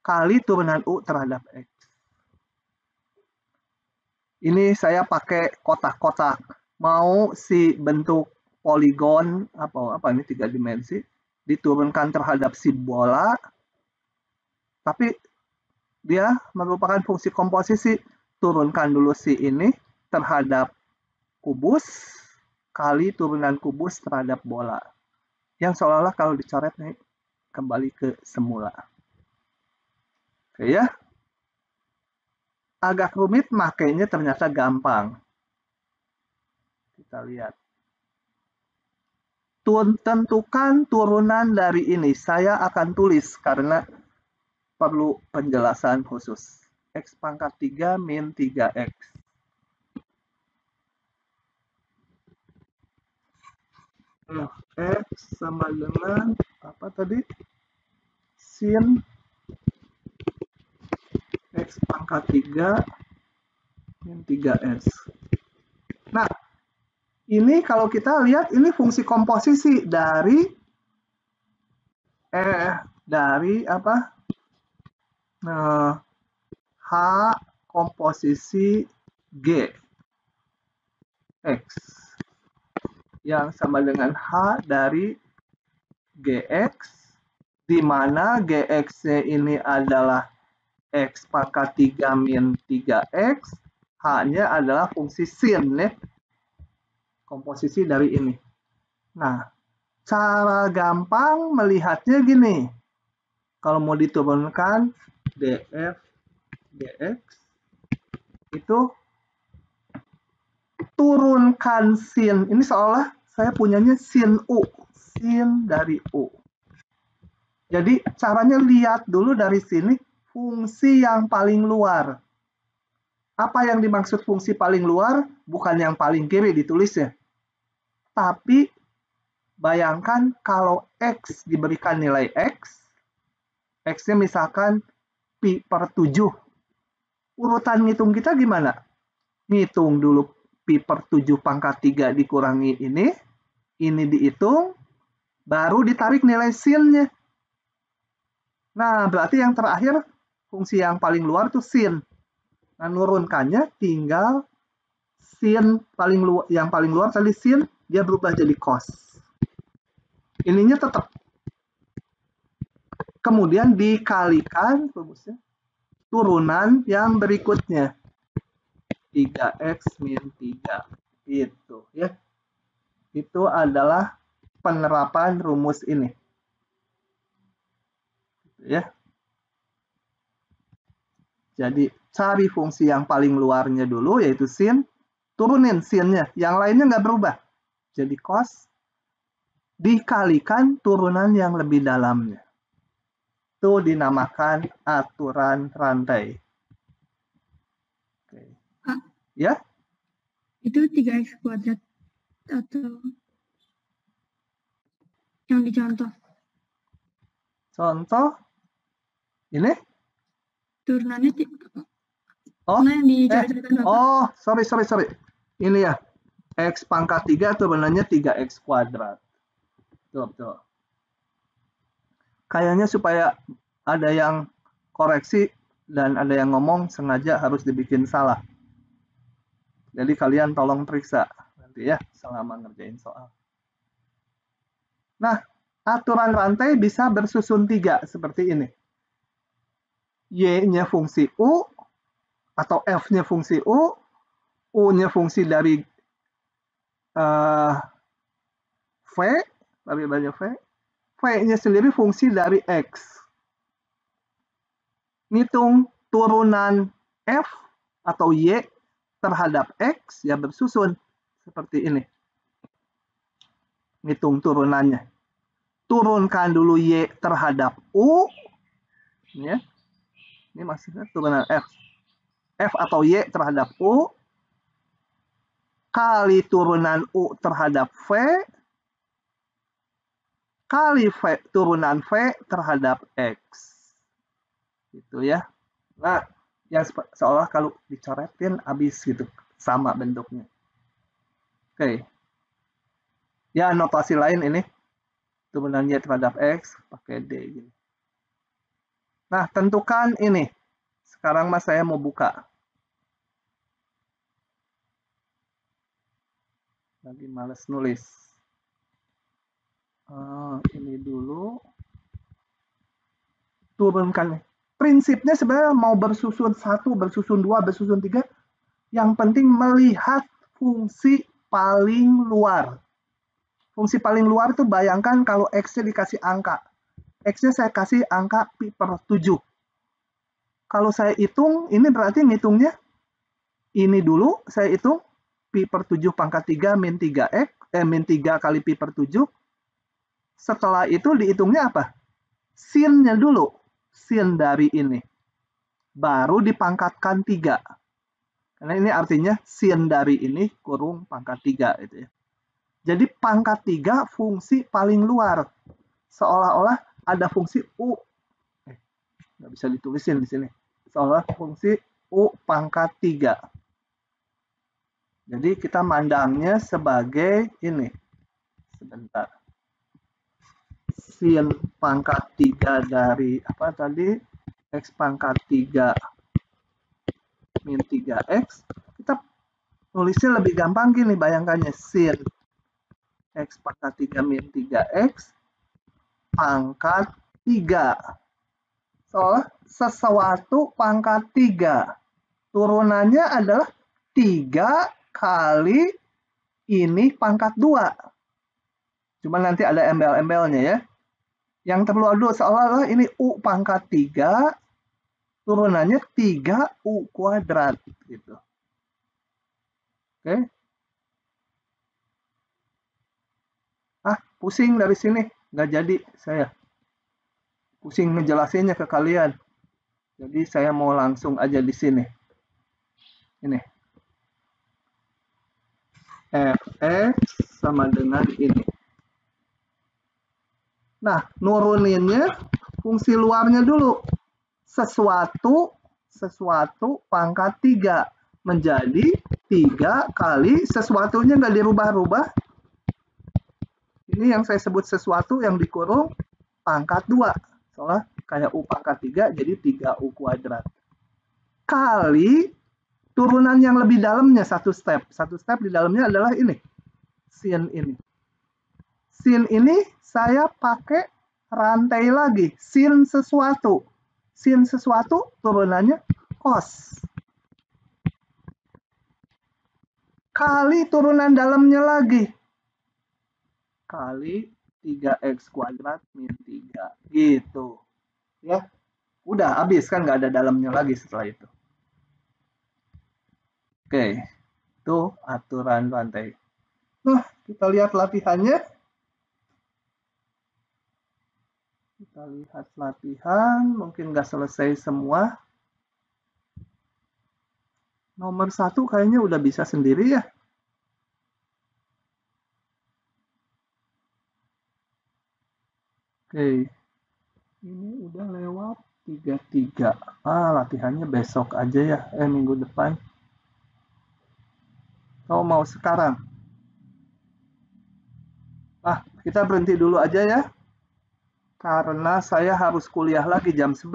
kali turunan U terhadap X. Ini saya pakai kotak-kotak. Mau si bentuk poligon, apa ini 3 dimensi, diturunkan terhadap si bola, tapi dia merupakan fungsi komposisi. Turunkan dulu si ini terhadap kubus, kali turunan kubus terhadap bola. Yang seolah-olah kalau dicoret nih kembali ke semula. Oke ya. Agak rumit, makanya ternyata gampang. Kita lihat. Tentukan turunan dari ini. Saya akan tulis karena perlu penjelasan khusus. X pangkat 3 min 3X. X sama dengan apa tadi? Sin pangkat 3 min 3S. Nah, ini kalau kita lihat ini fungsi komposisi dari apa? H komposisi G X yang sama dengan H dari GX, di mana GX-nya ini adalah X pangkat 3 min 3X, H-nya adalah fungsi sin, ya. Komposisi dari ini. Nah, cara gampang melihatnya gini. Kalau mau diturunkan df dx, itu turunkan sin. Ini seolah saya punyanya sin U. Sin dari U. Jadi caranya lihat dulu dari sini fungsi yang paling luar. Apa yang dimaksud fungsi paling luar? Bukan yang paling kiri ditulis ya. Tapi bayangkan kalau X diberikan nilai X, X-nya misalkan pi per 7. Urutan ngitung kita gimana? Ngitung dulu pi per 7 pangkat 3 dikurangi ini dihitung, baru ditarik nilai sin-nya. Nah, berarti yang terakhir, fungsi yang paling luar itu sin. Nah, nurunkannya tinggal sin yang paling luar tadi sin, dia berubah jadi cos. Ininya tetap. Kemudian dikalikan rumusnya turunan yang berikutnya. 3x min 3. Itu ya. Itu adalah penerapan rumus ini. Ya. Jadi cari fungsi yang paling luarnya dulu, yaitu sin, turunin sin-nya, yang lainnya nggak berubah. Jadi cos dikalikan turunan yang lebih dalamnya. Itu dinamakan aturan rantai. Oke. Ya? Itu 3x kuadrat atau yang dicontoh? Contoh ini? Turunannya Oh, yang dicontohkan Bapak. sorry. Ini ya, X pangkat 3 turunannya 3X kuadrat. Betul. Kayaknya supaya ada yang koreksi dan ada yang ngomong sengaja harus dibikin salah. Jadi kalian tolong periksa nanti ya selama ngerjain soal. Nah, aturan rantai bisa bersusun 3 seperti ini. Y-nya fungsi U, atau F-nya fungsi U, U-nya fungsi dari V, variabelnya V, V-nya sendiri fungsi dari X. Ngitung turunan F atau Y terhadap X, ya bersusun seperti ini. Ngitung turunannya. Turunkan dulu Y terhadap U, ya. Ini maksudnya turunan F. F atau Y terhadap U, kali turunan U terhadap V, kali turunan V terhadap X. Gitu ya. Nah, yang seolah kalau dicoretin habis gitu. Sama bentuknya. Oke. Ya, notasi lain ini. Turunan Y terhadap X, pakai D. Gitu. Nah, tentukan ini. Sekarang mas saya mau buka. Lagi males nulis. Ini dulu. Turunkan. Prinsipnya sebenarnya mau bersusun 1, bersusun 2, bersusun 3. Yang penting melihat fungsi paling luar. Fungsi paling luar itu bayangkan kalau X-nya dikasih angka. X-nya saya kasih angka pi per 7. Kalau saya hitung, ini berarti ngitungnya ini dulu, saya hitung pi per 7 pangkat 3 min 3X, min 3 kali pi per 7. Setelah itu dihitungnya apa? Sin-nya dulu. Sin dari ini. Baru dipangkatkan 3. Karena ini artinya sin dari ini kurung pangkat 3. Gitu ya. Jadi pangkat 3 fungsi paling luar. Seolah-olah ada fungsi U. Nggak bisa ditulisin di sini. Seolah fungsi U pangkat 3. Jadi kita mandangnya sebagai ini. Sebentar. Sin pangkat 3 dari apa tadi? X pangkat 3 min 3X. Kita nulisnya lebih gampang gini, bayangkannya. Sin X pangkat 3 min 3X pangkat 3. Soalnya sesuatu pangkat 3. Turunannya adalah 3 kali ini pangkat 2. Cuma nanti ada embel-embelnya ya. Yang terlalu dulu seolah-olah ini U pangkat 3. Turunannya 3U kuadrat. Gitu. Oke. Pusing dari sini. Nggak jadi saya. Pusing ngejelasinnya ke kalian. Jadi saya mau langsung aja di sini. Ini. Fx sama dengan ini. Nah, nuruninnya fungsi luarnya dulu. Sesuatu pangkat 3 menjadi 3 kali sesuatunya nggak dirubah-rubah. Ini yang saya sebut sesuatu yang dikurung pangkat 2. Soalnya kayak U pangkat 3 jadi 3U kuadrat. Kali turunan yang lebih dalamnya satu step. Satu step di dalamnya adalah ini. Sin ini. Sin ini saya pakai rantai lagi. Sin sesuatu. Sin sesuatu turunannya cos. Kali turunan dalamnya lagi. Kali 3X kuadrat min 3. Gitu. Ya. Udah habis kan nggak ada dalamnya lagi setelah itu. Oke. Itu aturan rantai. Nah, kita lihat latihannya. Kita lihat latihan. Mungkin nggak selesai semua. Nomor 1 kayaknya udah bisa sendiri ya. Oke, ini udah lewat 33. Latihannya besok aja ya, minggu depan. Atau mau sekarang? Kita berhenti dulu aja ya. Karena saya harus kuliah lagi jam 11.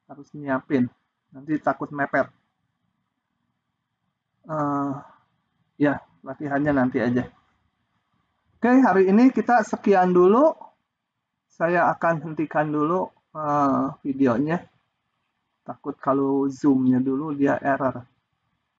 Harus nyiapin, nanti takut mepet. Ya, latihannya nanti aja. Oke, hari ini kita sekian dulu. Saya akan hentikan dulu videonya. Takut kalau zoom-nya dulu dia error.